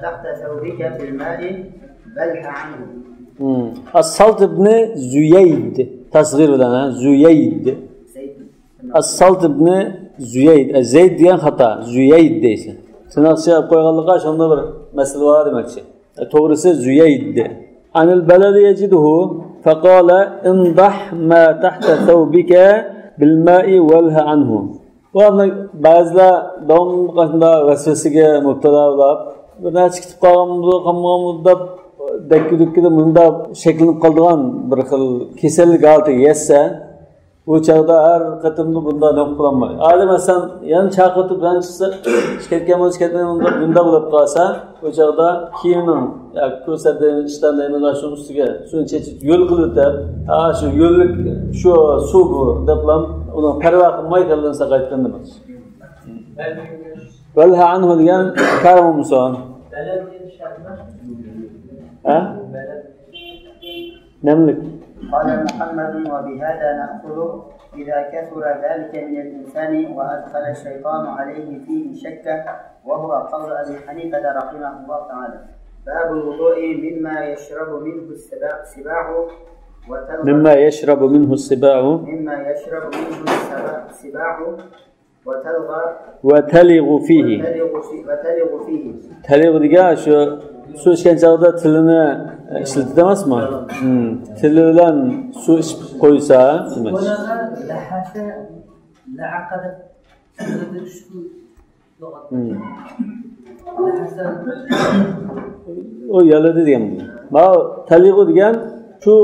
تحت ثوبك بالماء بلح عنه. الصلت بن زيد تصغير لنا زيد الصلت بن زيد زيد diyen hata زيد deyse. Tınakçı koyganlığa şunda bir mesele var demekçi. Doğrusu زيد. عن البلل يجده فقال انضح ما تحت ثوبك بالماء وله عنه. Ve bazılar doğum başında vesveseye müptela olup bir ne çıkıp kalmamızda dakika bunda şekillenip kaldığan bir kesellik altı yetse bu çağda her katımda bunda ne kullanmayı. Adem sen yan çakıtıp ben çıksa şirketken bunda bulup kalsa bu çağda kiminin ya köserde işten de inanışın üstüge suyun çeşit yol kılıp şu yolluk şu su bu deplam onu perva kılmayı kalınsa kayıtkan demez. Velha anhu diyen karamı musan. Nemlik. قال محمد وبهذا نأخذ إذا كثر ذلك من الإنسان وأدخل الشيطان عليه فيه شكة وهو قول أبي حنيفة رحمه الله تعالى. باب الوضوء مما يشرب منه السباع وتلغ فيه. تلغ diye şu su içken çağda tilini işletti demez mi? Tilinden su içip koysa demek. O yaladı diyeyim. Ma taliğu diyen şu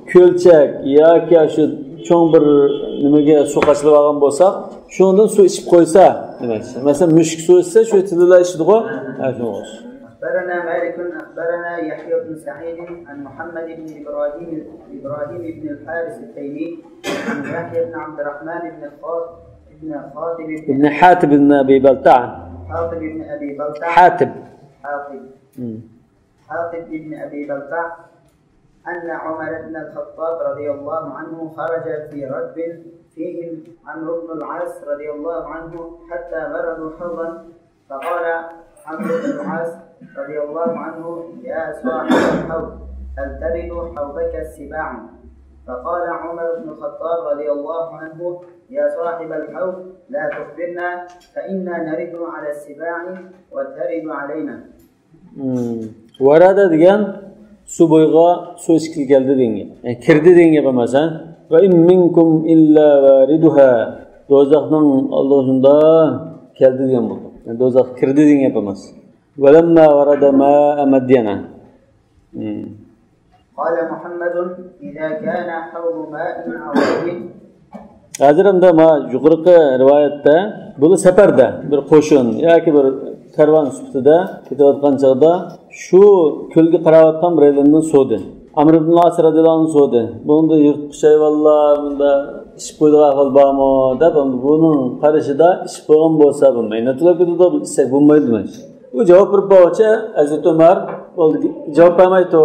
kölçek yoki şu çoğun bir nimaga su qaçılib olgan bo'lsa, shundan su ichib qo'ysa demak. Masalan, mushuk su ichsa shu tililar ichidi-ku. أخبرنا مالك أخبرنا يحيى بن سعيد عن محمد بن إبراهيم بن الحارث التيمي عن يحيى بن عبد الرحمن بن حاتب بن أبي بلتع حاتب بن أبي بلتع أن عمر بن الخطاب رضي الله عنه خرج في ركب فيهم عمرو بن العاص رضي الله عنه حتى مرضوا حوضا فقال عمرو بن العاص رضي الله عنه يا صاحب الحوض هل ترد حوضك السباع؟ فقال عمر بن الخطاب رضي الله عنه يا صاحب الحوض لا تخبرنا فإنا نرد على السباع وترد علينا. ورد degan su bo'yiga su ichib keldi dengi. Kirdi dengi bo'lmasa va in minkum illa variduha do'zaxning oldida keldi degan bo'ldi. Do'zax kirdi degan emas. Walamma warada ma'a madyana. قال محمد إذا كان حوض ماء أو ود. Hazırımda ma yuqorqi rivoyatda bu safarda bir qo'shin yoki bir karvon sutida ketayotgan chog'da shu ko'lga qarayotgan bir elimdan so'di. Amr ibn As radhiyallohu anhu so'di. Bunda yurtqish hayvonlar bunda ish qo'ydigan ahvol bormi deb buning qarashida ish qo'ygan bo'lsa bo'lmaydi. Natijada isak bo'lmaydi demoqchi. U javob berib bo'yicha Hazrat Umar javob bermaydi.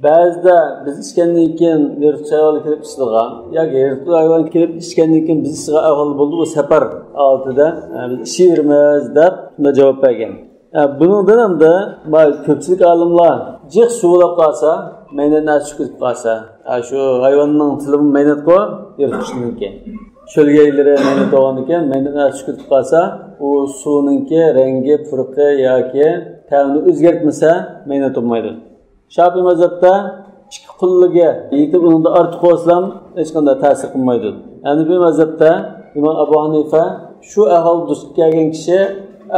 Ba'zida biz ichgandan keyin yurtqish hayvon kirib ishlaydigan yoki yurtqish hayvon kirib ichgandan keyin biz ishga ahvol bo'ldi bu safar oltida biz ishlayveramiz deb shunda javob bergan. Buningdan hamda ko'pchilik olimlar jiq suvlab qolsa, maynatni chiqib qolsa, shu hayvonning tili maynat qo'yib yurtqishniki cho'lgaylari mayna to'g'an ekan, mayna chiqib qolsa, u suvninki rangi, purqi yoki ta'mini o'zgartmasa, mayna to'maydi. Shafiy mazhabda ikki qulliga yetib undan ortiq bo'lsam, hech qanday ta'sir qilmaydi. Hanafiy mazhabda Imom Abu Hanifa shu ahvol duch kelgan kishi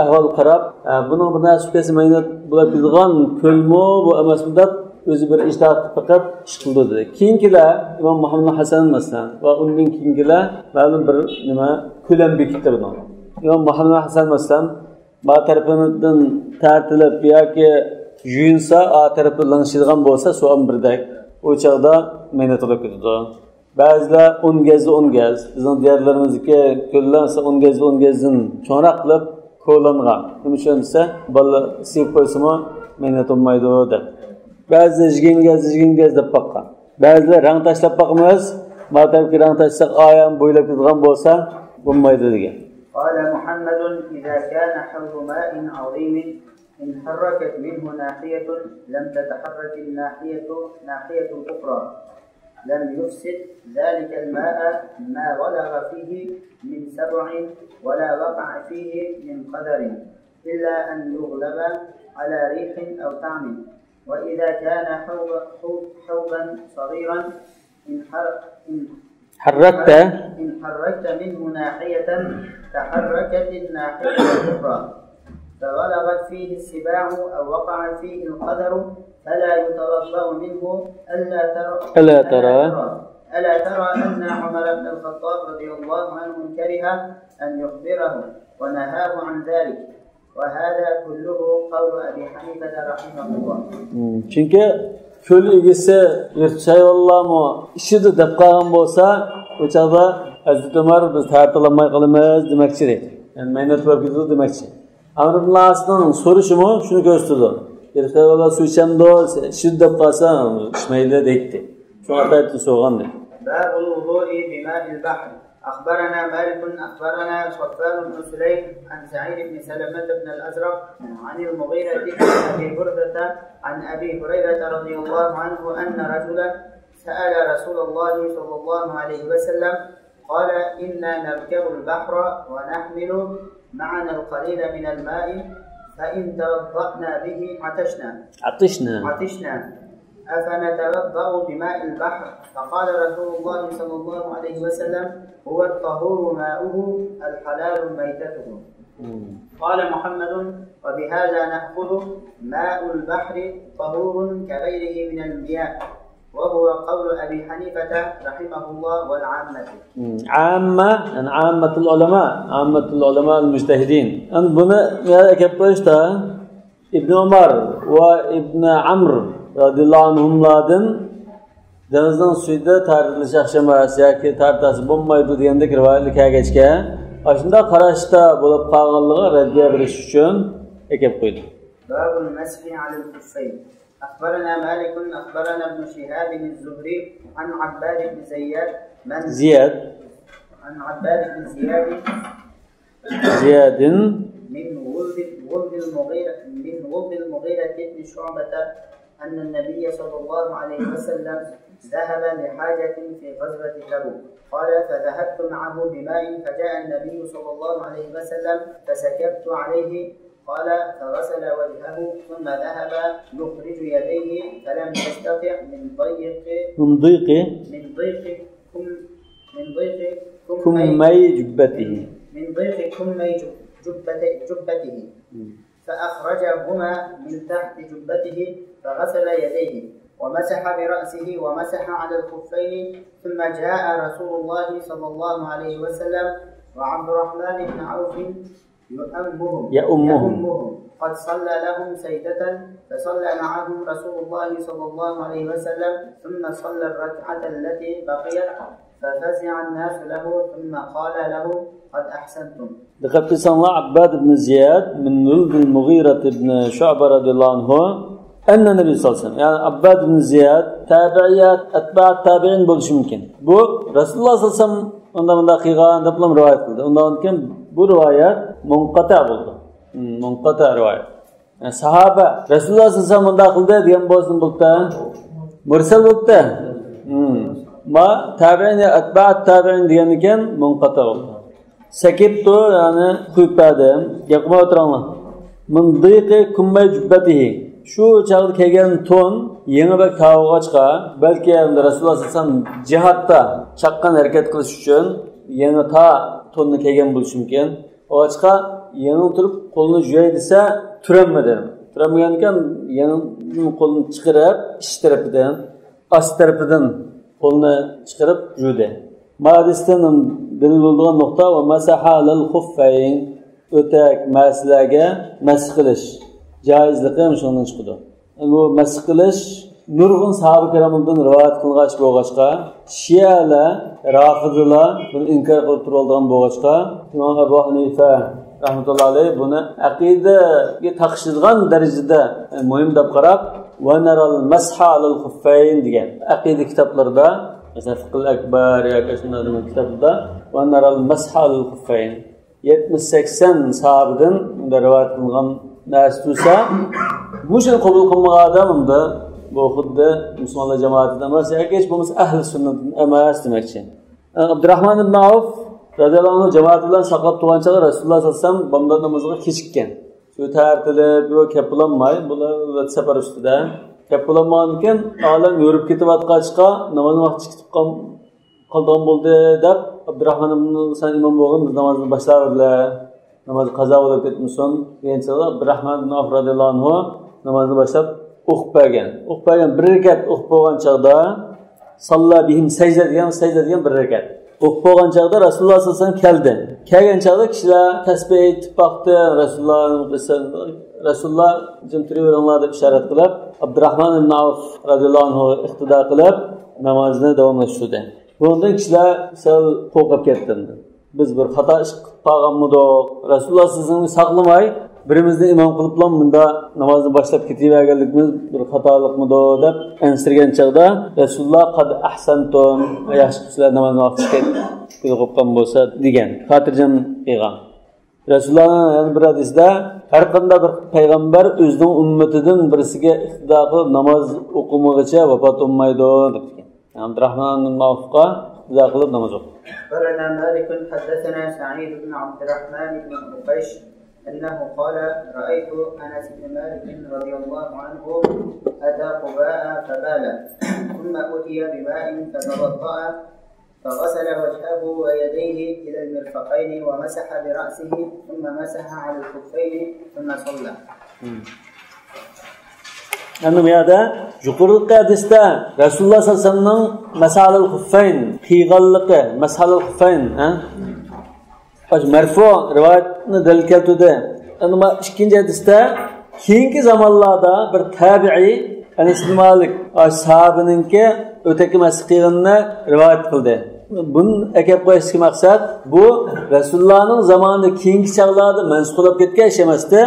ahvol qarab, buning bir narsa qilsa mayna bo'lib turgan ko'lmo bu emasmi deb o'zi bir ijtihod faqat ish qildi dedi. Keyingilar Imom Muhammad Hasan masalan va undan keyingilar ma'lum bir nima ko'lam bekitdi buni. Imom Muhammad Hasan masalan ba tarafidan tartilib yoki yuyinsa, a tarafi langshilgan bo'lsa, suam birdak o chaqda mayna to'lib ketadi. Ba'zilar 10 gazda 10 gaz, bizning diyorlarimizga ko'llansa 10 gazda 10 gazdan cho'naq qilib qo'llangan. Nima uchun desa, bola sevib qo'ysimi mayna to'maydi deb. Ba'zi jigin gaz deb baqqan. Ba'zilar rang tashlab baqmiz, matabki rang tashlab oyam bo'ylab ketgan bo'lsa, bo'lmaydi degan. قال محمد إذا كان حوض ماء عظيم إن حركت منه ناحية لم تتحرك الناحية الأخرى لم يفسد ذلك الماء ما ولغ فيه من سبع ولا وقع فيه من قدر إلا أن يغلب على ريح أو طعم. وإذا كان حوضا صغيرا إن حركت منه ناحية تحركت الناحية الأخرى فغلبت فيه السباع أو وقع فيه القدر فلا يتوضأ منه. ألا ترى أن عمر بن الخطاب رضي الله عنه كره أن يخبره ونهاه عن ذلك. وهذا كله قول أبي حنيفة رحمه الله. Çünkü köl ilgisi yırtçay olamı işidi dep qalgan bolsa, o çağda Hazreti Ömer biz tartılanmay qalamiz demekçi deydi. Yani meynat var gidiyor demekçi. Amr ibn As'ın soruşumu şunu gösterdi. Yırtçay ola su içemdi, işidi dep qalsa içmeyle deydi. Şu ataytı soğan dedi. Babul vudu'i bima'il bahr. أخبرنا مالك أخبرنا صفان بن سليم عن سعيد بن سلمة بن الأزرق عن المغيرة بن أبي بردة عن أبي هريرة رضي الله عنه أن رجلا سأل رسول الله صلى الله عليه وسلم قال إنا نركب البحر ونحمل معنا القليل من الماء فإن توضأنا به عطشنا أفنتوضأ بماء البحر؟ فقال رسول الله صلى الله عليه وسلم هو الطهور ماؤه الحلال ميتته. قال محمد وبهذا نأخذ ماء البحر طهور كغيره من المياه وهو قول أبي حنيفة رحمه الله والعامة. عامة يعني عامة العلماء المجتهدين. أن بنا كبرشتا ابن عمر وابن عمرو radiyallahu anhumlardan denizdan suyda tartilish yaxshimas yoki tartasi bo'lmaydi degandek rivoyatlar kelgachga shunda qarashda bo'lib qolganligi raddiya berish uchun kelib qo'ydi. Babul masfi alal khuffayn. أخبرنا مالك أخبرنا ابن شهاب الزهري عن عباد بن زياد عن عباد بن زياد من ولد المغيرة بن شعبة أن النبي صلى الله عليه وسلم ذهب لحاجة في غزوة تبوك. قال فذهبت معه بماء فجاء النبي صلى الله عليه وسلم فسكبت عليه. قال فغسل وجهه ثم ذهب يخرج يديه فلم يستطع من ضيق كمي جبته فأخرجهما من تحت جبته فغسل يديه ومسح برأسه ومسح على الخفين. ثم جاء رسول الله صلى الله عليه وسلم وعبد الرحمن بن عوف يؤمهم قد صلى لهم سيدة فصلى معهم رسول الله صلى الله عليه وسلم ثم صلى الركعة التي بقيت ففزع الناس له ثم قال له قد أحسنتم. لقد صلى عباد بن زياد من ولد المغيرة بن شعبة رضي الله عنه أن النبي صلى الله عليه وسلم يعني عباد بن زياد تابعيات أتباع التابعين بولش ممكن. Bu Rasulullah sallallahu aleyhi ve sellem ondan qilgan deb rivoyat qildi. Undan keyin bu rivoyat munqata bo'ldi. Munqata rivoyat. Yani sahaba Rasulullah sallallahu aleyhi ve sellem undan qildi degan bo'lsin bo'ldi. Mursal bo'ldi. Ma tabi'in ya atba'at tabi'in degan ekan munqata bo'ldi. Sakittu ya'ni qo'yibadi. Gapma o'tiranglar. Min diqi kummay jubbatihi. Shu chaqda kelgan to'n yangi bir tavg'achqa, balki Rasululloh sollallohu alayhi vasallam jihatda chaqqan harakat qilish uchun yangi ta to'nni kelgan bo'lishi mumkin. Ochqa yangi turib qo'lni jo'y desa turanmadi. Turanmagan ekan yangi qo'lni chiqarib ish tarafidan, ost tarafidan qo'lni chiqarib jo'ydi. Ma'disdan dalil bo'lgan nuqta va masaha lil khuffayn o'tak maslarga masx qilish joizligi ham shundan chiqadi. Bu masx qilish nurg'un sahoba kiramdan rivoyat qilg'ach bo'lg'achqa, Shiyalar, Rafidlar buni inkor qilib turadigan bo'lg'achqa, Imom Abu Hanifa rahmatullohi alayhi buni aqidaga taqishilgan darajada muhim deb qarab, va naral masha lil khuffayn degan aqida kitoblarida, masalan Fiqh akbar yoki shunday kitobda va naral masha lil khuffayn 70-80 sahobadan bunda rivoyat qilingan narsa bo'lsa, bu shuni qabul qilmagan odam unda bu xuddi musulmonlar jamoatidan emas, yoki hech bo'lmasa ahli sunnat emas demakchi. Abdurrahmon ibn Avf radhiyallohu anhu jamoat bilan saqlab turgan chog'da Rasululloh sollallohu alayhi vasallam bomdod namoziga kechikkan. Shu tartilib, bu kapulanmay, bular safar ustida kapulanmagan ekan, olam yurib ketayotgancha namoz vaqti chiqib qolgan bo'ldi deb Abdurrahmon ibn san imom bo'lgan namozni boshlaverdilar. Namoz qazo bo'lib ketmasin degancha Abdurrahmon ibn Avf radhiyallohu anhu namozni boshlab o'qib bergan. Bir rakat o'qib bo'lgan chog'da salla bihim sajda degan bir rakat. O'qib bo'lgan chog'da Rasululloh sollallohu alayhi vasallam keldi. Kelgan chog'da kishilar tasbih aytib baqdi, Rasululloh jim turaveringlar deb ishorat qilib, Abdurrahmon ibn Avf radhiyallohu anhu iqtido qilib namozni davomlashtirdi. Bundan kishilar sal qo'rqib ketdi. Biz bir xato ish qilganmidik, Rasululloh sizni saqlamay birimizni imom qiliblam bunda namozni boshlab ketaverganligimiz bir xatolikmidi deb ansirgan chog'da Rasululloh qad ahsantum, yaxshi qilibsizlar namozni o'qishga qo'ygan bo'lsa degan xotirjam qilgan. Rasulullohning yana bir hadisda har qanday bir payg'ambar o'zining ummatidan birisiga iqtido qilib namoz o'qimog'icha vafot bo'lmaydi degan. Abdurrahmon ibn Avfqa iqtido qilib namoz o'qidi. أخبرنا مالك حدثنا سعيد بن عبد الرحمن بن قيش أنه قال رأيت أنس بن مالك رضي الله عنه أتى قباء فبال ثم أتي بماء فتوضأ فغسل وجهه ويديه إلى المرفقين ومسح برأسه ثم مسح على الخفين ثم صلى. Anım ya da yuqorqi hadisda Rasululloh sollallohu alayhi vasallamning masalul xuffayn qiyganligi, masalul xuffayn, marfu rivoyatni dalil keltirdi. Ana ikkinchi hadisda keyingi zamonlarda bir tabi'i Anas ibn Malik ashabininki o'taki masqiyinni rivoyat qildi. Buni akab qo'yishga maqsad bu Rasulullohning zamonida keyingi chaqlarda mansublanib ketgan ish emasdi.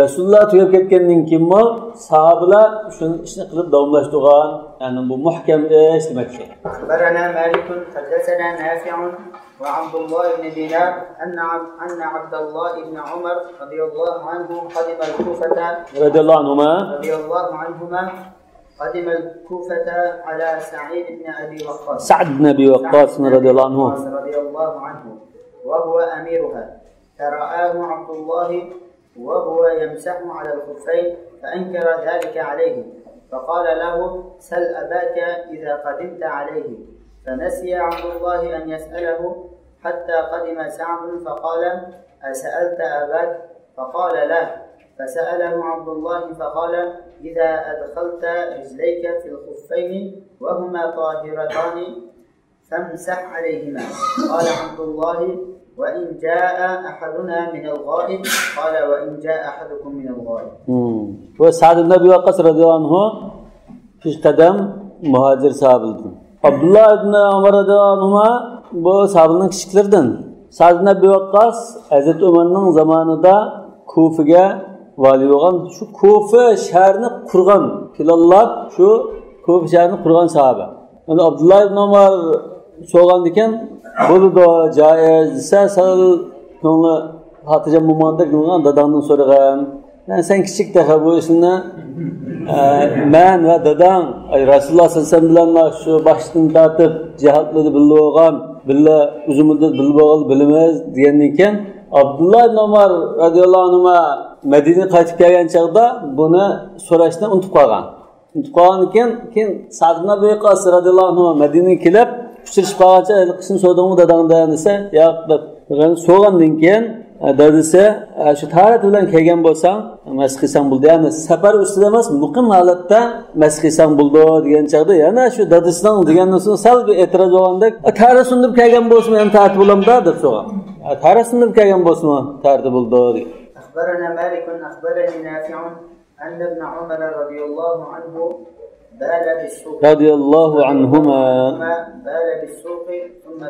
Rasululloh tugab ketgandan keyin sahobalar shuni ishni qilib davomlashtirgan. Ya'ni bu muhkam ish demakchi. Barana Malikun haddathana Nafi'un wa Abdullah ibn Dinar anna Abdullah ibn Umar radiyallahu anhu qadima al-Kufata radiyallahu anhuma قدم الكوفة على سعيد بن أبي وقاص رضي الله عنه وهو أميرها فرآه عبد الله وهو يمسح على الخفين فأنكر ذلك عليه فقال له سل أباك إذا قدمت عليه فنسي عبد الله أن يسأله حتى قدم سعد فقال أسألت أباك فقال لا فسأله عبد الله فقال إذا أدخلت رجليك في الخفين وهما طاهرتان فامسح عليهما قال عبد الله وإن جاء أحدنا من الغائب قال وإن جاء أحدكم من الغائب. وسعد بن أبي وقاص رضي الله عنه في قدم مهاجر sahabidir. Abdullah ibn Umar radhiyallohu anhuma bu sahabining kichiklardan. Sa'd ibn Abi Waqqas Hazrat Umarning zamonida Kufaga vali bo'lgan, shu Kufa shahrini qurgan, filallab shu Kufa shahrini qurgan sahaba. Endi Abdullah ibn Umar so'rgan ekan, bo'ldi joiz desa, sal ko'ngli xotirjam bo'lmanda dadamdan so'ragan. Sen kichik daha bu ishni Men ve dadam Rasululloh sallallohu alayhi vasallam şu başdan tartib cihatlarda bilib olgan, billa uzun muddat bilib olgan bilimiz degandan keyin Abdullah ibn Umar radhiyallohu anhuma Madinaga qaytib kelgan chaqda buni so'rashdan unutib qolgan. Unutib qolgandan keyin Sa'd ibn Abi Waqqas radhiyallohu anhu Madinaga kelib, uchrashib qolgancha qishin so'dingmi dadangda desa, yo'q deb so'rgandan keyin dadasi shu tarat bilan kelgan bo'lsang, masx qilsang bo'ldi. Ya'ni safar ustida emas, muqim holatda masx qilsang bo'ldi degan chaqda yana shu dadasining degandan so'ng sal bir e'tiroz bo'lgandek, tarat sundib kelgan bo'lsa ham tartib bo'lamda deb so'ragan. Tarat sundib kelgan bo'lsa tartib bo'ldi. أخبرنا مالك أخبرني نافع أن ابن عمر رضي الله عنه بال بالسوق رضي الله عنهما بال بالسوق ثم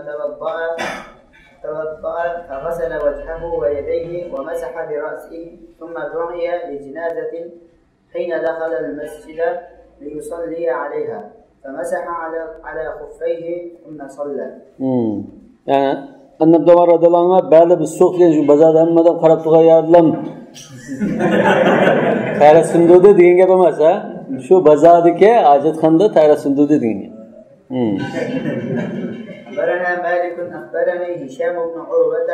توضأ فغسل وجهه ويديه ومسح برأسه ثم دعي لجنازة حين دخل المسجد ليصلي عليها فمسح على خفيه ثم صلى. يعني أن ابن عمر رضي الله عنه بال بالسوق يعني بازار همدا qarab turgan yarlam tara sundudi degan gap emas ha. Shu bazordagi hojatxonada tara sundudi degan. أخبرنا مالك أخبرني هشام بن عروة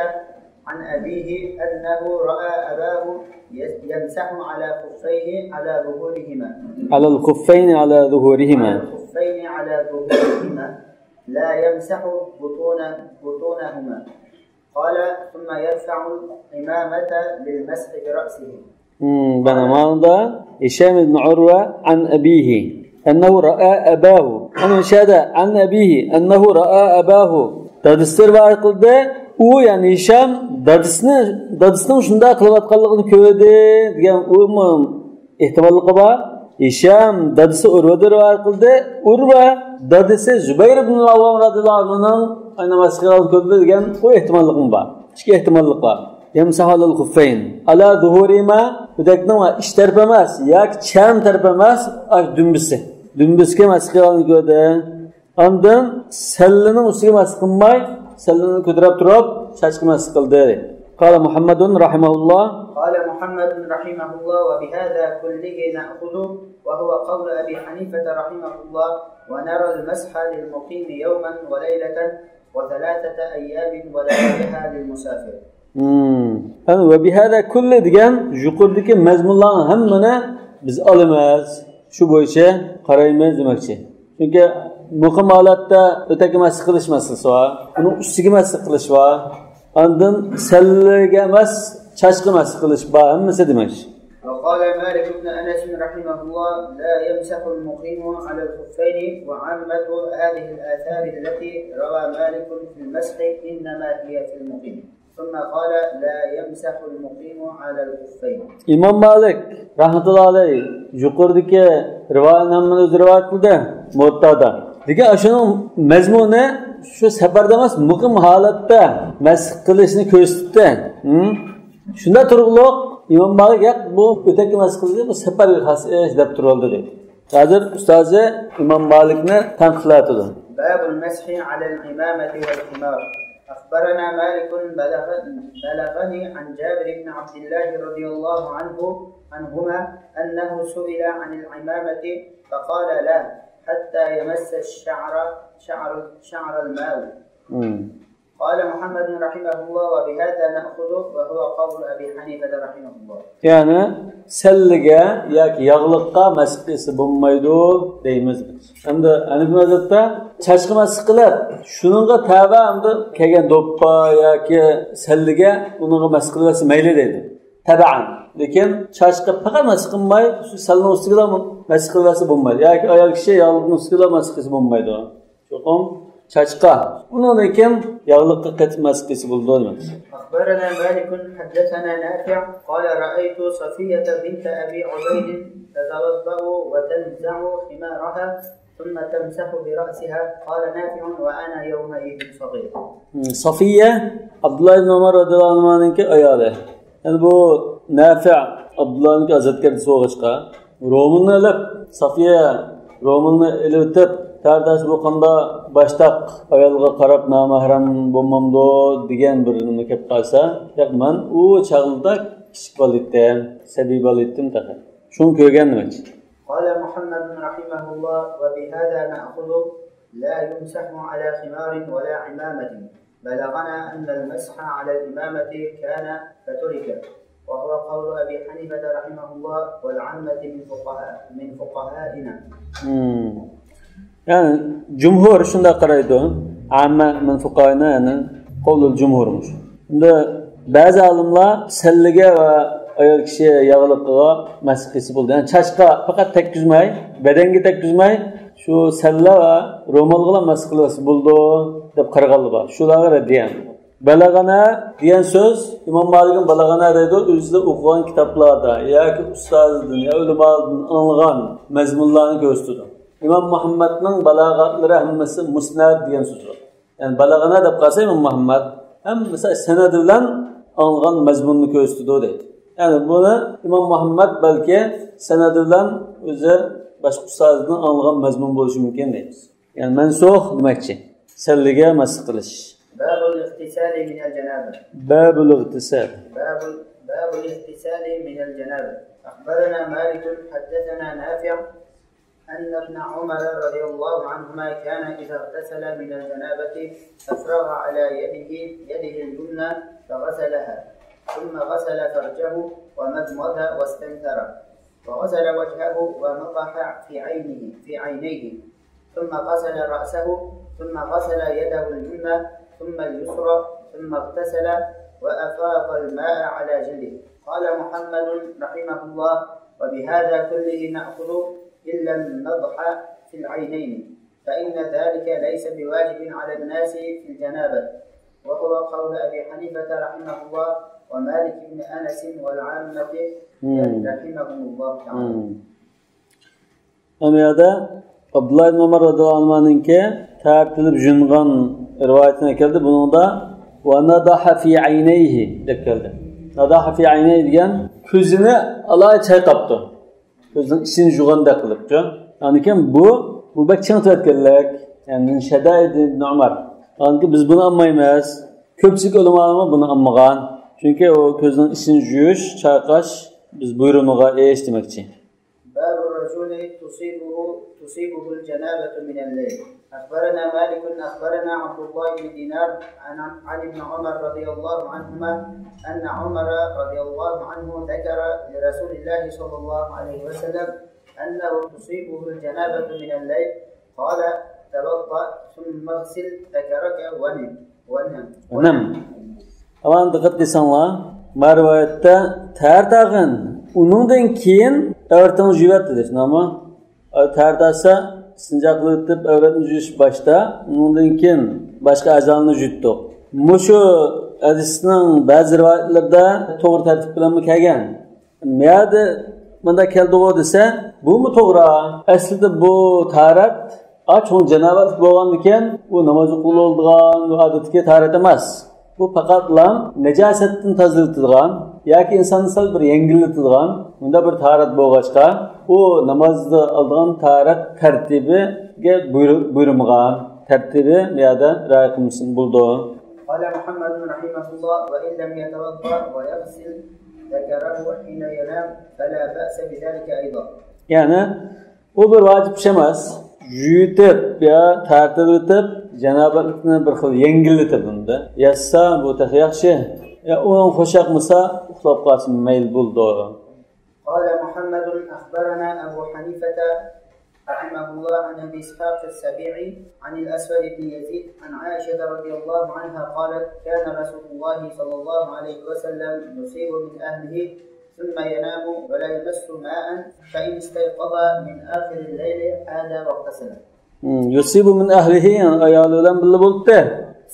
عن أبيه أنه رأى أباه يمسح على خفيه على ظهورهما. على الخفين على ظهورهما. الخفين على ظهورهما لا يمسح بطونهما. قال ثم يرفع العمامة للمسح برأسه. بنا مالدا هشام بن عروة عن أبيه أنه رأى أباه. أنا شهد عن أبيه أنه رأى أباه. Dadisler var kıldı. O yani Hişam dadisinin şunda kılavatkallıqını köydü diyen umum ihtimallıqı var. Hişam dadisi Urvadır var kıldı. Urva dadisi Zübeyir ibn Avvam radıyallahu anh'ın aynı maskıralı köydü diyen o ihtimallıqın var. İki ihtimallık var. Yemsahalul kuffeyn. Ala zuhurima ödekten var. İç terpemez. Yak çem terpemez. Dümbüsü. Dümbüsü maskıralı köydü. Ondan sellinin ustiga masx qilmay, sellini ko'tarib turib, chachqi masx qildi. Qala Muhammadun rahimahulloh. Qala Muhammadun rahimahulloh va bihadha kullihi na'khudhu wa huwa qawl Abi Hanifa rahimahulloh wa nara al-masha lil-muqim yawman wa laylatan wa thalathata ayyamin wa laylaha lil-musafir. Va bihadha kulli degan yuqoridagi mazmunlarning hammani biz olamiz. Shu bo'yicha qaraymiz demoqchi. Chunki muqim holatda o'taki masx qilish masalasi bor. Uni ustiga masx qilish bor. Ondan sallaga emas, chashqi masx qilish bor. Hammasi demak. وقال مالك بن أنس رحمه الله لا يمسح المقيم على الخفين وعامة هذه الآثار التي روى مالك في المسح إنما هي في المقيم. ثم قال لا يمسح المقيم على الخفين. İmam Malik rahmetullahi alayhi yuqoridagi rivoyatni o'zi rivoyat qildi Muvattada. Degan ashuni mazmuni shu safarda emas, muqim holatda masx qilishni ko'rsatdi. Shunda turg'uliq İmam Malik bu o'taki masx qildi, bu safarga xos ish deb turoldi dedi. Hozir ustozi İmam Malikni tanqidlatdi. Babul mashi ala al-imamati wal-himar. أخبرنا مالك بلغني عن جابر بن عبد الله رضي الله عنهما أنه سئل عن العمامة فقال لا حتى يمس شعر الماء. قال محمد رحمه الله وبهذا نأخذه وهو قول أبي حنيفة رحمه الله. Yani sellige yoki yog'liqqa masx qilsa bo'lmaydi deymiz. Endi Hanifi mazhabda chashqi masx qilib, shuningga tava endi kelgan do'ppa yoki sellige uningga masx qilsa mayli deydi. Taban. Lekin chashqi faqat masx qilmay, shu salning ustiga masx qilsa bo'lmaydi. Yoki ayol kishi yog'liqning ustiga masx qilsa bo'lmaydi. Cho'qim chashqa. Uning lekin yog'liqqa qatmas qilsa bo'ladi. أخبرنا مالك حدثنا نافع قال رأيت صفية بنت أبي عبيد تتوضأ وتنزع خمارها ثم تمسح برأسها قال نافع وأنا يومئذ صغير. صفية عبد الله بن عمر رضي الله عنه'nki ayoli. Yani bu Nafi' Abdullah'nki azatkarı soğuşqa Roman'ı ilib Safiya Roman'ı ilibtib tardaş bu qanda baştaq ayolga qarab namahram bo'lmamdo degan bir nima kelib qolsa, men u chaqilda kichik bo'ldim, sabiy bo'ldim taqa. Shuni ko'rgan demak. قال محمد رحمه الله وبهذا نأخذ لا يمسح على خمار ولا عمامة بلغنا أن المسح على الإمامة كان فترك وهو قول أبي حنيفة رحمه الله والعامة من فقهائنا. Yani cumhur şunda qaraydi. Amma min fuqahina yani qavlul cumhurmuş. Bunda ba'zi olimlar salliga va ayol kishi yog'liqiga masxisi bo'ldi. Yani chashqa faqat tekkizmay, badanga tekkizmay, shu salla va ro'molga masxilasi bo'ldi deb qaraganlar bor. Shularga raddiyan. Balagana degan so'z Imom Malikning balagana deydi, o'zida o'qigan kitoblarda yoki ustozdan, ulamodan olgan mazmunlarni ko'rsatdi. İmam Muhammad'ın balağatları hammasi musnad degan so'z bor. Yani balagana deb qarasa Imom Muhammad hammasi sanad bilan olgan mazmunni ko'rsatdi deydi. Yani buni Imom Muhammad balki sanad bilan o'zi boshqa ustozdan olgan mazmun bo'lishi mumkin deymiz. Yani mansukh demakchi. Salliga masx qilish. Babul ihtisali min al-janaba. Babul ihtisal. Babul ihtisali min al-janaba. Akhbarana Malik haddathana Nafi' أن ابن عمر رضي الله عنهما كان إذا اغتسل من الجنابة أفرغ على يده اليمنى فغسلها ثم غسل فرجه ومضمض واستنثر وغسل وجهه ونضح في عينيه ثم غسل رأسه ثم غسل يده اليمنى ثم اليسرى ثم اغتسل وأفاض الماء على جلده. قال محمد رحمه الله وبهذا كله نأخذ إلا النضح في العينين فإن ذلك ليس بواجب على الناس في الجنابة وهو قول أبي حنيفة رحمه الله ومالك بن أنس والعامة رحمهم الله تعالى. Amiyada Abdullah ibn Umar radhiyallohu anhu'ningki tartilib jungan rivoyatine keldi. Buningda va nadaha fi aynayhi deb keldi. Nadaha fi aynayhi degan ko'zini alay chayqabdi. Gözün içini juganda qilibdi. Yani bu bak çantatganlar. Yani Şadaid ibn Umar. Yani biz bunu anmaymiz. Ko'pchilik ulamolar bunu anmagan. Çünkü o gözün içini juyish, chayqash biz buyruğuna demakchi. Babur rajuli tusibuhu al-janabatu min al-layl. Akhbarana Malik akhbarana Abdullah ibn Dinar an ibn Umar radiyallahu anhuma anna Umar radiyallahu anhu dhakara li Rasulillah sallallahu alayhi wa sallam annahu tusibuhu al-janabatu min al-layl qala tawadda thumma ighsil dhakaraka wa nam. Aman dikkat qilsanglar, marvayatda tartag'in uningdan keyin avratni yuvadi dedi. Nima? Tardasa sinjaqli etib avratni yuvish boshda, undan keyin boshqa a'zoni yutdik. Mushu hadisning ba'zi rivoyatlarda to'g'ri tartib bilan kelgan. Miyada bunda keldi desa, bu mu to'g'ri? Aslida bu tarat cho'ng janobat bo'lgandan keyin u namoz o'qiladigan odatga tarat emas. Bu faqatlam najosatdan tozalatilgan yoki insonni sal bir yengillatadigan bunda bir tarat bo'lg'achqa u namozda oldigan tarat tartibiga buyurmagan tartibi miyada rioya qilmisin bo'ldi. Qala Muhammad rahimahulloh va in lam yatawadda va yaghsil zakarahu hina yanam fala ba'sa bidalika aydan. Yani bu bir vacib ish emas. Yutib ya tartib etib janobatni bir xil yengillatib bunda. Yassa bu tax yaxshi. Ya onun xo'shaqmasa uxlab qolsin mayl bo'ldi. قال محمد أخبرنا أبو حنيفة رحمه الله عن أبي إسحاق السبيعي عن الأسود بن يزيد عن عائشة رضي الله عنها قالت كان رسول الله صلى الله عليه وسلم يصيب من أهله ثم ينام ولا يمس ماء فإن استيقظ من آخر الليل عاد واغتسل. يصيب من أهله يعني أيالهم بالبلطة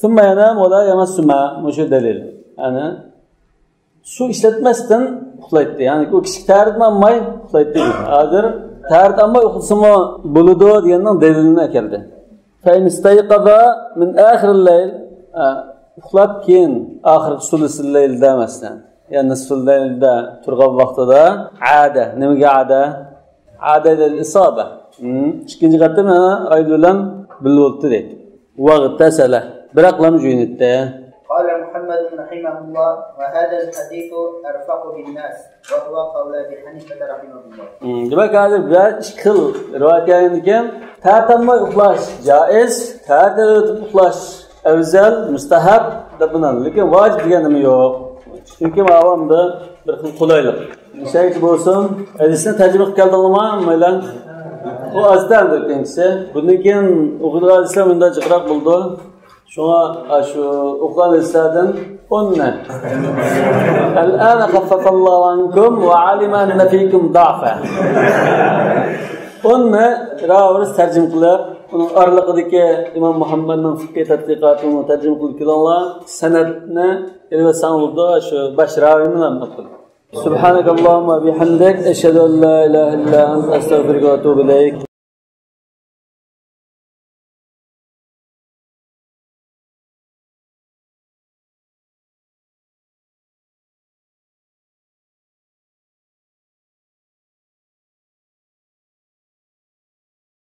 ثم ينام ولا يمس ماء مش دليل. Yani su işletmezsen uxlaydi. Yani o kişi tartmay uxlaydi. Hazır tartmay uxlasama buludu deganning dalilini keldi. Fa in istayqaza min akhir al-layl uxlab keyin oxirgi sulusul laylda emasdan. Yani sulusul laylda turgan vaqtida ada, nimaga ada? Ada al-isaba. İkinci qatim ay bilan bilib o'tdi deydi. Vaqtasala. Biroq lam jo'natdi. قال محمد رحمه الله وهذا الحديث أرفق بالناس وهو قول أبي حنيفة رحمه الله. Demek hozir bir xil rivoyat kelgan ekan, ta'tamay uxlash joiz, ta'til o'tib uxlash afzal, mustahab deb bilan, lekin vojib degan nima yo'q. Chunki avomda bir xil qulaylik. Nishayt bo'lsin, hadisni tarjima qilib keldingmi? Maylan. Bu azdan o'tganchisi. Bundan keyin o'qigan hadislar bunda jiqroq bo'ldi. Şuna şu uqan hadislardan onna. Al-ana khaffafa ankum wa alima anna fikum da'fa. Onna ravris tarjim qilib, uning oraliqidagi Imom Muhammadning fiqh tadqiqotini tarjim qilib kelganlar, sanadni elvasan bo'ldi, shu bash ravini bilan o'qib. Subhanakallahumma bihamdik ashhadu an la ilaha illa anta astaghfiruka va atubu ilayk.